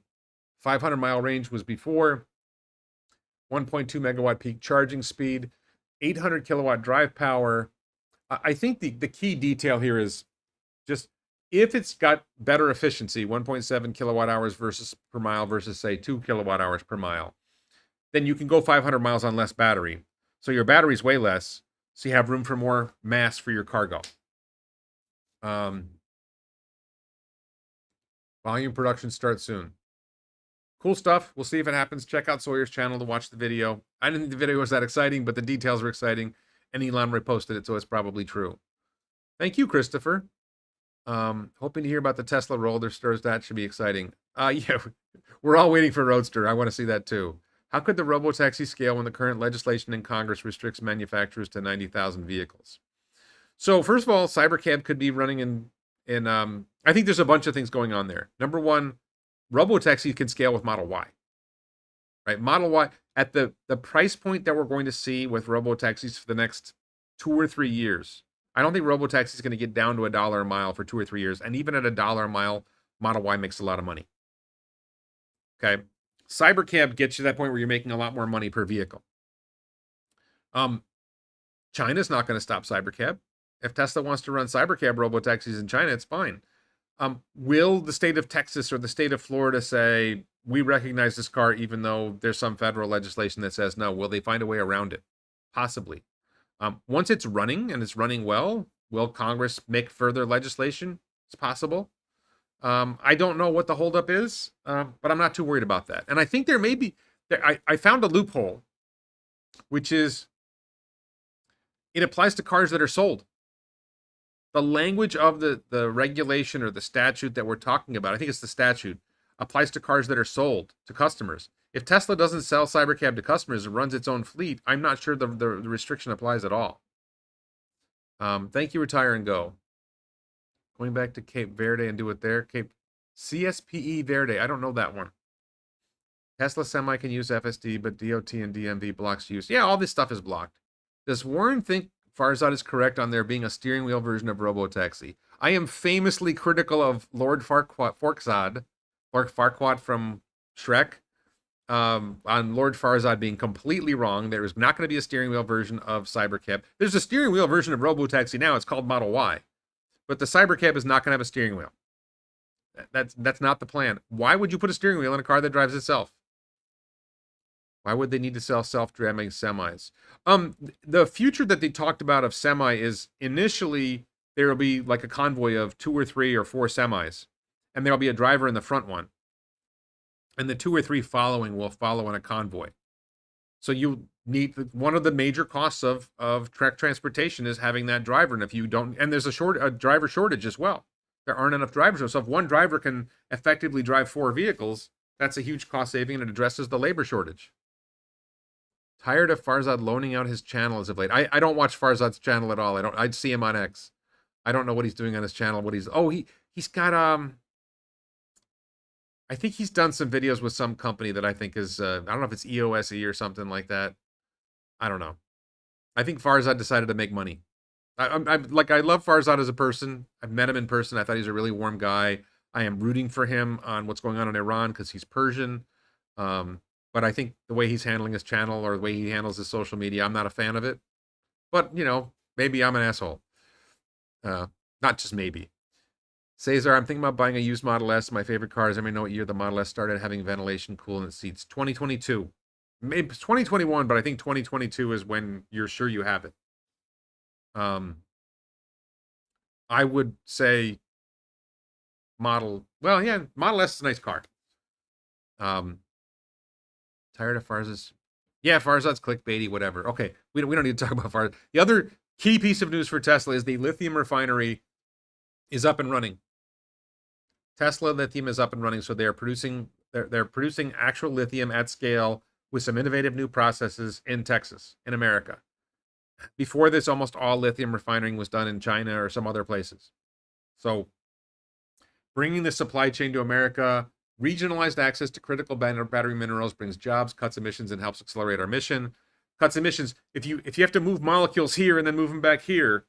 500-mile range was before. 1.2 megawatt peak charging speed. 800 kilowatt drive power. I think the key detail here is just if it's got better efficiency, 1.7 kilowatt hours per mile versus, say, 2 kilowatt hours per mile, then you can go 500 miles on less battery. So your battery's way less, so you have room for more mass for your cargo. Volume production starts soon. Cool stuff. We'll see if it happens. Check out Sawyer's channel to watch the video. I didn't think the video was that exciting, but the details were exciting. And Elon reposted it, so it's probably true. Thank you, Christopher. Hoping to hear about the Tesla Roadster. That should be exciting. Yeah, we're all waiting for Roadster. I want to see that too. How could the robotaxi scale when the current legislation in Congress restricts manufacturers to 90,000 vehicles? So first of all, Cybercab could be running in I think there's a bunch of things going on there. Number one, robotaxi can scale with Model Y. Right? Model Y at the price point that we're going to see with robotaxis for the next 2 or 3 years. I don't think robotaxi is going to get down to $1 a mile for 2 or 3 years, and even at $1 a mile, Model Y makes a lot of money. Okay? Cybercab gets you to that point where you're making a lot more money per vehicle. China's not going to stop Cybercab. If Tesla wants to run Cybercab robotaxis in China, it's fine. Will the state of Texas or the state of Florida say, we recognize this car even though there's some federal legislation that says no? Will they find a way around it? Possibly. Once it's running and it's running well, will Congress make further legislation? It's possible. I don't know what the holdup is, but I'm not too worried about that. And I think there may be, I found a loophole, which is it applies to cars that are sold. The language of the regulation or the statute that we're talking about, I think it's the statute, applies to cars that are sold to customers. If Tesla doesn't sell Cybercab to customers and runs its own fleet, I'm not sure the restriction applies at all. Thank you, Retire and Go. Going back to Cape Verde and do it there. Cape CSPE Verde. I don't know that one. Tesla Semi can use FSD, but DOT and DMV blocks use. Yeah, all this stuff is blocked. Does Warren think Farzad is correct on there being a steering wheel version of Robotaxi? I am famously critical of Lord Farquaad from Shrek, on Lord Farzad being completely wrong. There is not going to be a steering wheel version of Cybercab. There's a steering wheel version of Robotaxi now. It's called Model Y. But the Cybercab is not going to have a steering wheel. That's not the plan. Why would you put a steering wheel in a car that drives itself? Why would they need to sell self-driving semis? The future that they talked about of semi is initially there will be like a convoy of 2 or 3 or 4 semis, and there'll be a driver in the front one, and the 2 or 3 following will follow in a convoy. So you need, one of the major costs of truck transportation is having that driver, and if you don't, and there's a driver shortage as well. There aren't enough drivers, so if one driver can effectively drive 4 vehicles, that's a huge cost saving, and it addresses the labor shortage. Tired of Farzad loaning out his channel as of late. I don't watch Farzad's channel at all. I'd see him on X. I don't know what he's doing on his channel. He's got I think he's done some videos with some company that I think is I don't know if it's EOSE or something like that. I don't know. I think Farzad decided to make money. I love Farzad as a person. I've met him in person. I thought he's a really warm guy. I am rooting for him on what's going on in Iran because he's Persian. But I think the way he's handling his channel or the way he handles his social media, I'm not a fan of it. But, maybe I'm an asshole. Not just maybe. Cesar, I'm thinking about buying a used Model S. My favorite car is, I know what year the Model S started having ventilation, coolant seats. 2022. Maybe it's 2021, but I think 2022 is when you're sure you have it. I would say Model S is a nice car. Tired of Farzad's. Yeah, Farzad's clickbaity, whatever. Okay, we don't need to talk about Farzad. The other key piece of news for Tesla is the lithium refinery is up and running. Tesla Lithium is up and running, so they're producing actual lithium at scale with some innovative new processes in Texas, in America. Before this, almost all lithium refining was done in China or some other places. So bringing the supply chain to America, regionalized access to critical battery minerals brings jobs, cuts emissions, and helps accelerate our mission. Cuts emissions. If you have to move molecules here and then move them back here,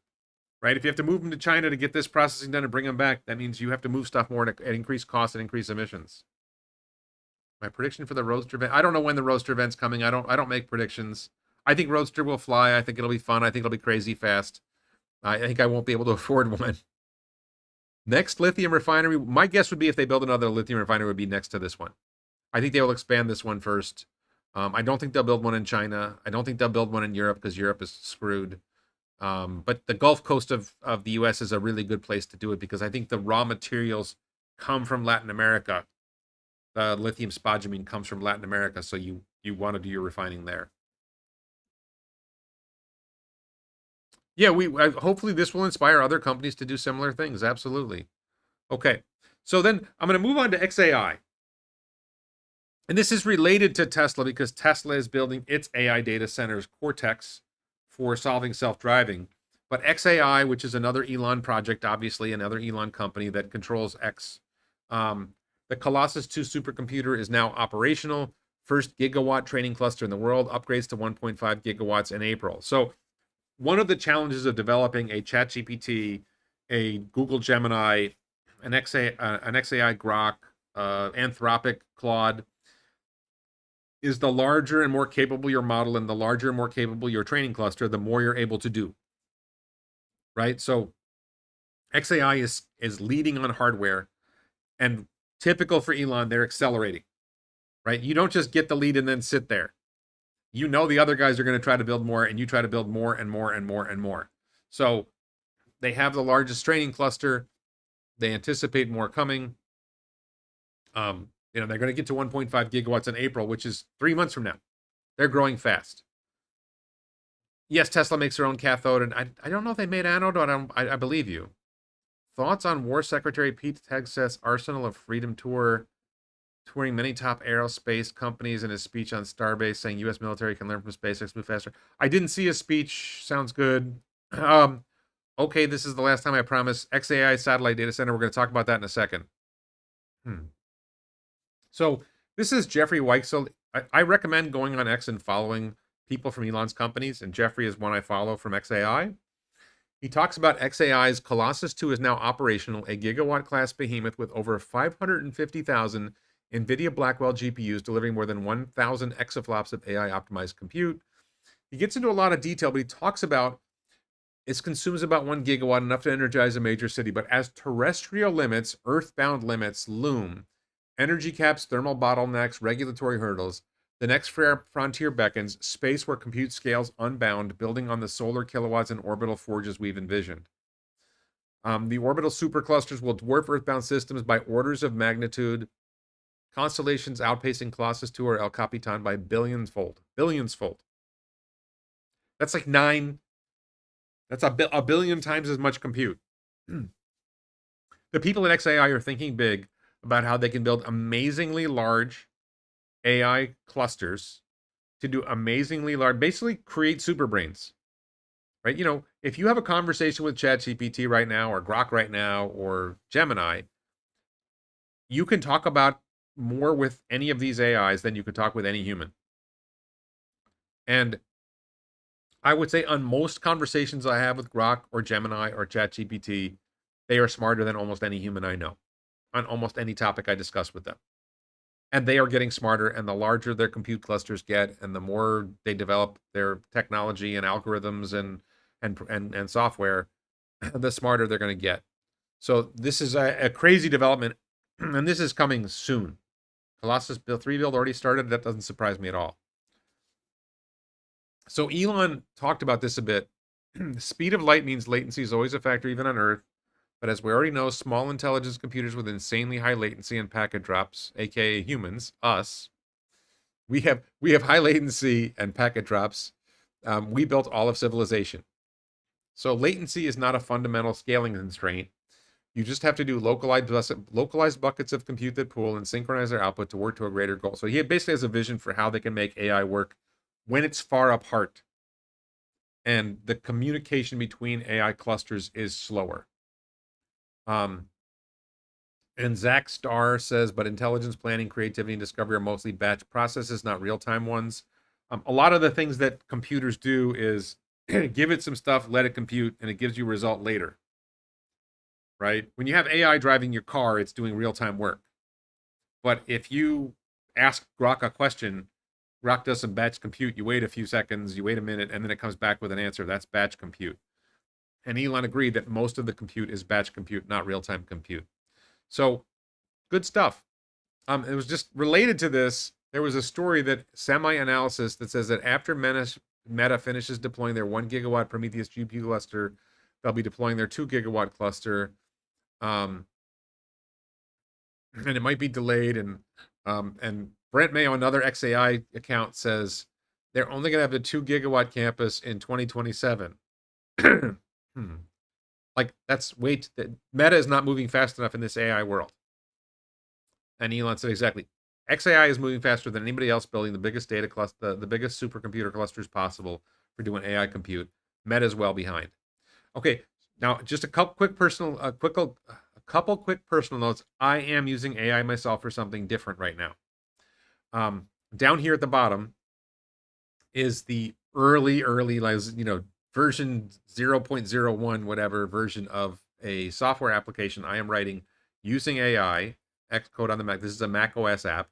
right? If you have to move them to China to get this processing done and bring them back, that means you have to move stuff more at increased costs and increase emissions. My prediction for the Roadster event. I don't know when the Roadster event's coming. I don't make predictions. I think Roadster will fly. I think it'll be fun. I think it'll be crazy fast. I think I won't be able to afford one. Next lithium refinery, my guess would be if they build another lithium refinery would be next to this one. I think they will expand this one first. I don't think they'll build one in China. I don't think they'll build one in Europe because Europe is screwed. But the Gulf Coast of the U.S. is a really good place to do it because I think the raw materials come from Latin America. The lithium spodumene comes from Latin America, so you want to do your refining there. Yeah, hopefully this will inspire other companies to do similar things. Absolutely. Okay, so then I'm going to move on to XAI. And this is related to Tesla because Tesla is building its AI data centers, Cortex, for solving self-driving. But XAI, which is another Elon project, obviously another Elon company that controls X, the Colossus 2 supercomputer is now operational. First gigawatt training cluster in the world, upgrades to 1.5 gigawatts in April. So one of the challenges of developing a ChatGPT, a Google Gemini, an XAI Grok, Anthropic Claude, is the larger and more capable your model and the larger and more capable your training cluster, the more you're able to do, right? So XAI is leading on hardware, and typical for Elon, they're accelerating, right? You don't just get the lead and then sit there. You know the other guys are going to try to build more, and you try to build more and more and more and more. So they have the largest training cluster. They anticipate more coming. They're going to get to 1.5 gigawatts in April, which is 3 months from now. They're growing fast. Yes, Tesla makes their own cathode, and I don't know if they made anode, but I believe you. Thoughts on War Secretary Pete Hegseth's Arsenal of Freedom tour, touring many top aerospace companies in his speech on Starbase, saying U.S. military can learn from SpaceX, move faster. I didn't see his speech. Sounds good. Okay, this is the last time I promise. XAI satellite data center. We're going to talk about that in a second. So this is Jeffrey Weichsel. I recommend going on X and following people from Elon's companies, and Jeffrey is one I follow from XAI. He talks about XAI's Colossus 2 is now operational, a gigawatt-class behemoth with over 550,000 NVIDIA Blackwell GPUs delivering more than 1,000 exaflops of AI-optimized compute. He gets into a lot of detail, but he talks about it consumes about 1 gigawatt, enough to energize a major city. But as terrestrial limits, earthbound limits loom, energy caps, thermal bottlenecks, regulatory hurdles, the next frontier beckons, space where compute scales unbound, building on the solar kilowatts and orbital forges we've envisioned. The orbital superclusters will dwarf earthbound systems by orders of magnitude, constellations outpacing Colossus 2 or El Capitan by billionsfold. That's like that's a billion times as much compute. The people at XAI are thinking big about how they can build amazingly large AI clusters to do amazingly large, basically create super brains, right? If you have a conversation with ChatGPT right now, or Grok right now, or Gemini, you can talk about more with any of these AIs than you could talk with any human. And I would say on most conversations I have with Grok or Gemini or ChatGPT, they are smarter than almost any human I know on almost any topic I discuss with them. And they are getting smarter, and the larger their compute clusters get, and the more they develop their technology and algorithms and software, the smarter they're going to get. So this is a crazy development, and this is coming soon. Colossus 3 build already started. That doesn't surprise me at all. So Elon talked about this a bit. Speed of light means latency is always a factor, even on Earth. But as we already know, small intelligence computers with insanely high latency and packet drops, aka humans, us, we have high latency and packet drops. We built all of civilization. So latency is not a fundamental scaling constraint. You just have to do localized buckets of compute that pool and synchronize their output to work to a greater goal. So he basically has a vision for how they can make AI work when it's far apart and the communication between AI clusters is slower. And Zach Starr says, but intelligence planning, creativity, and discovery are mostly batch processes, not real-time ones. A lot of the things that computers do is give it some stuff, let it compute, and it gives you a result later. Right? When you have AI driving your car, it's doing real-time work. But if you ask Grok a question, Grok does some batch compute, you wait a few seconds, you wait a minute, and then it comes back with an answer. That's batch compute. And Elon agreed that most of the compute is batch compute, not real-time compute. So, good stuff. It was just related to this. There was a story that semi-analysis that says that after Meta finishes deploying their 1 gigawatt Prometheus GPU cluster, they'll be deploying their 2 gigawatt cluster. And it might be delayed. And Brent Mayo, another XAI account, says they're only going to have a 2 gigawatt campus in 2027. Like, that's Meta is not moving fast enough in this AI world. And Elon said, exactly. XAI is moving faster than anybody else building the biggest data cluster, the biggest supercomputer clusters possible for doing AI compute. Meta's well behind. Okay, now just a couple quick personal, a couple quick personal notes. I am using AI myself for something different right now. Down here at the bottom is the early, version 0.01, whatever version of a software application I am writing using AI, Xcode on the Mac. This is a Mac OS app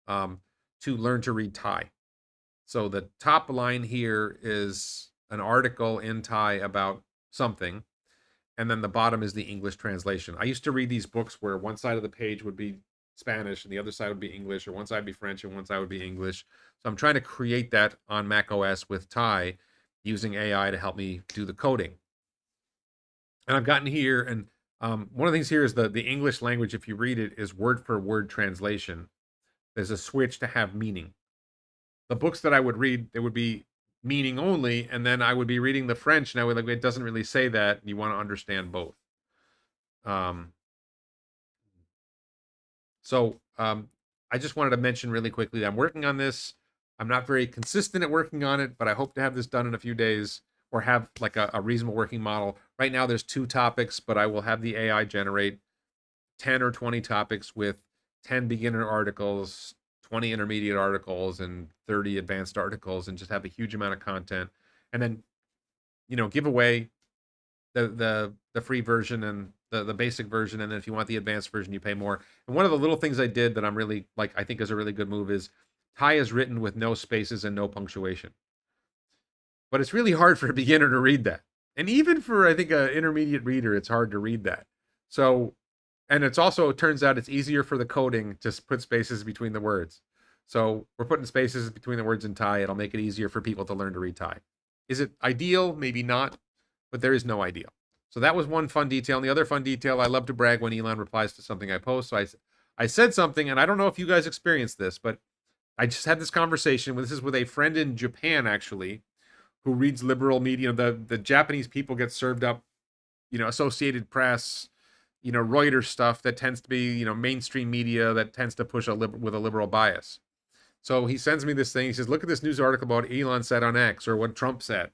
to learn to read Thai. So the top line here is an article in Thai about something, and then the bottom is the English translation. I used to read these books where one side of the page would be Spanish and the other side would be English, or one side would be French and one side would be English. So I'm trying to create that on Mac OS with Thai using AI to help me do the coding. And I've gotten here, and one of the things here is the English language, if you read it, is word for word translation. There's a switch to have meaning. The books that I would read, they would be meaning only, and then I would be reading the French, and I would like, it doesn't really say that. You want to understand both. I just wanted to mention really quickly that I'm working on this. I'm not very consistent at working on it, but I hope to have this done in a few days, or have like a reasonable working model. Right now there's 2 topics, but I will have the AI generate 10 or 20 topics with 10 beginner articles, 20 intermediate articles, and 30 advanced articles, and just have a huge amount of content. And then, give away the free version and the basic version, and then if you want the advanced version, you pay more. And one of the little things I did that I'm really I think is a really good move is Thai is written with no spaces and no punctuation. But it's really hard for a beginner to read that. And even for, I think, an intermediate reader, it's hard to read that. So, and it's also, it turns out it's easier for the coding to put spaces between the words. So we're putting spaces between the words in Thai. It'll make it easier for people to learn to read Thai. Is it ideal? Maybe not, but there is no ideal. So that was one fun detail. And the other fun detail, I love to brag when Elon replies to something I post. So I said something, and I don't know if you guys experienced this, but I just had this conversation. This is with a friend in Japan, actually, who reads liberal media. The Japanese people get served up, Associated Press, Reuters stuff that tends to be, mainstream media that tends to push with a liberal bias. So he sends me this thing. He says, look at this news article about Elon said on X, or what Trump said.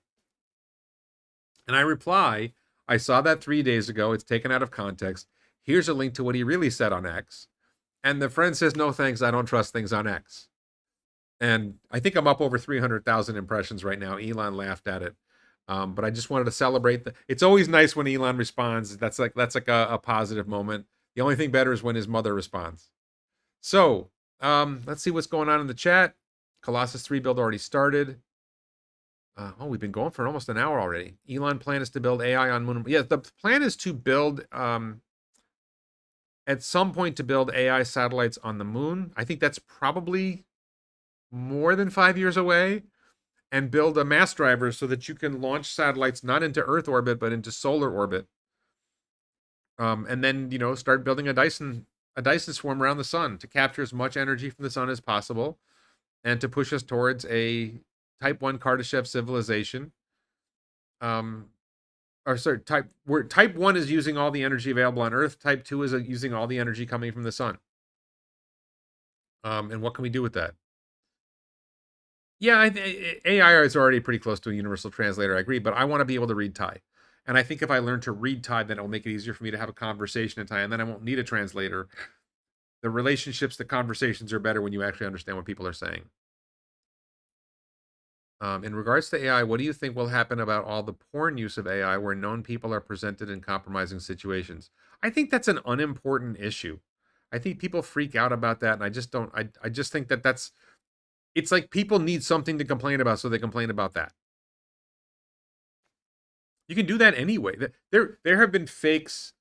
And I reply, I saw that 3 days ago. It's taken out of context. Here's a link to what he really said on X. And the friend says, no thanks, I don't trust things on X. And I think I'm up over 300,000 impressions right now. Elon laughed at it. But I just wanted to celebrate. It's always nice when Elon responds. That's like a positive moment. The only thing better is when his mother responds. So let's see what's going on in the chat. Colossus 3 build already started. We've been going for almost an hour already. Elon plan is to build AI on Moon. Yeah, the plan is to build at some point to build AI satellites on the Moon. I think that's probably more than 5 years away, and build a mass driver so that you can launch satellites not into Earth orbit but into solar orbit. And then start building a Dyson swarm around the sun to capture as much energy from the sun as possible, and to push us towards a Type 1 Kardashev civilization. Type 1 is using all the energy available on Earth. Type 2 is using all the energy coming from the sun. And what can we do with that? Yeah, AI is already pretty close to a universal translator, I agree, but I want to be able to read Thai. And I think if I learn to read Thai, then it'll make it easier for me to have a conversation in Thai, and then I won't need a translator. The relationships, the conversations are better when you actually understand what people are saying. In regards to AI, what do you think will happen about all the porn use of AI where known people are presented in compromising situations? I think that's an unimportant issue. I think people freak out about that, and I just don't. I just think that's. It's like people need something to complain about, so they complain about that. You can do that anyway. There have been fakes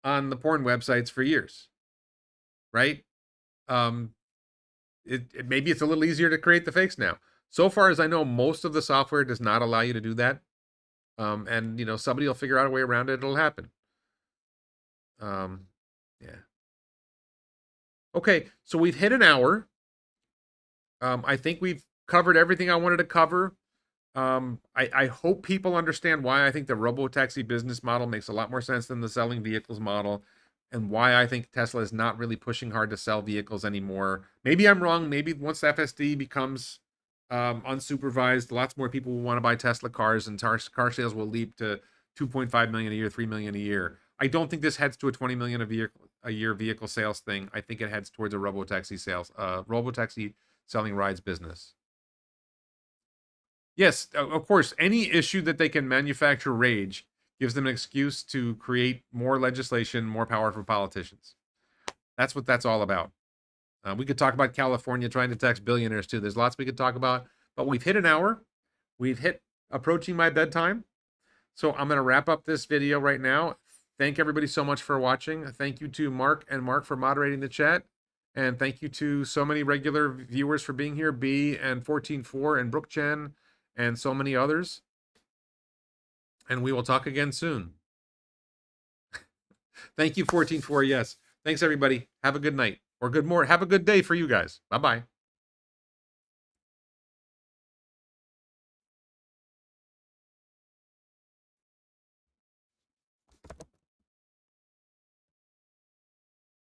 on the porn websites for years, right? Maybe it's a little easier to create the fakes now. So far as I know, most of the software does not allow you to do that. And somebody will figure out a way around it. It'll happen. Yeah. Okay, so we've hit an hour. I think we've covered everything I wanted to cover. I hope people understand why I think the Robotaxi business model makes a lot more sense than the selling vehicles model. and why I think Tesla is not really pushing hard to sell vehicles anymore. Maybe I'm wrong. Maybe once FSD becomes unsupervised, lots more people will want to buy Tesla cars, and car sales will leap to 2.5 million a year, 3 million a year. I don't think this heads to a 20 million a year vehicle sales thing. I think it heads towards a robotaxi selling rides business. Yes, of course, any issue that they can manufacture rage gives them an excuse to create more legislation, more power for politicians. That's what that's all about. We could talk about California trying to tax billionaires too. There's lots we could talk about, but we've hit an hour. We've hit approaching my bedtime. So I'm going to wrap up this video right now. Thank everybody so much for watching. Thank you to Mark for moderating the chat. And thank you to so many regular viewers for being here, B and 144 and Brooke Chen and so many others. And we will talk again soon. Thank you, 144. Yes. Thanks, everybody. Have a good night or good morning. Have a good day for you guys. Bye-bye.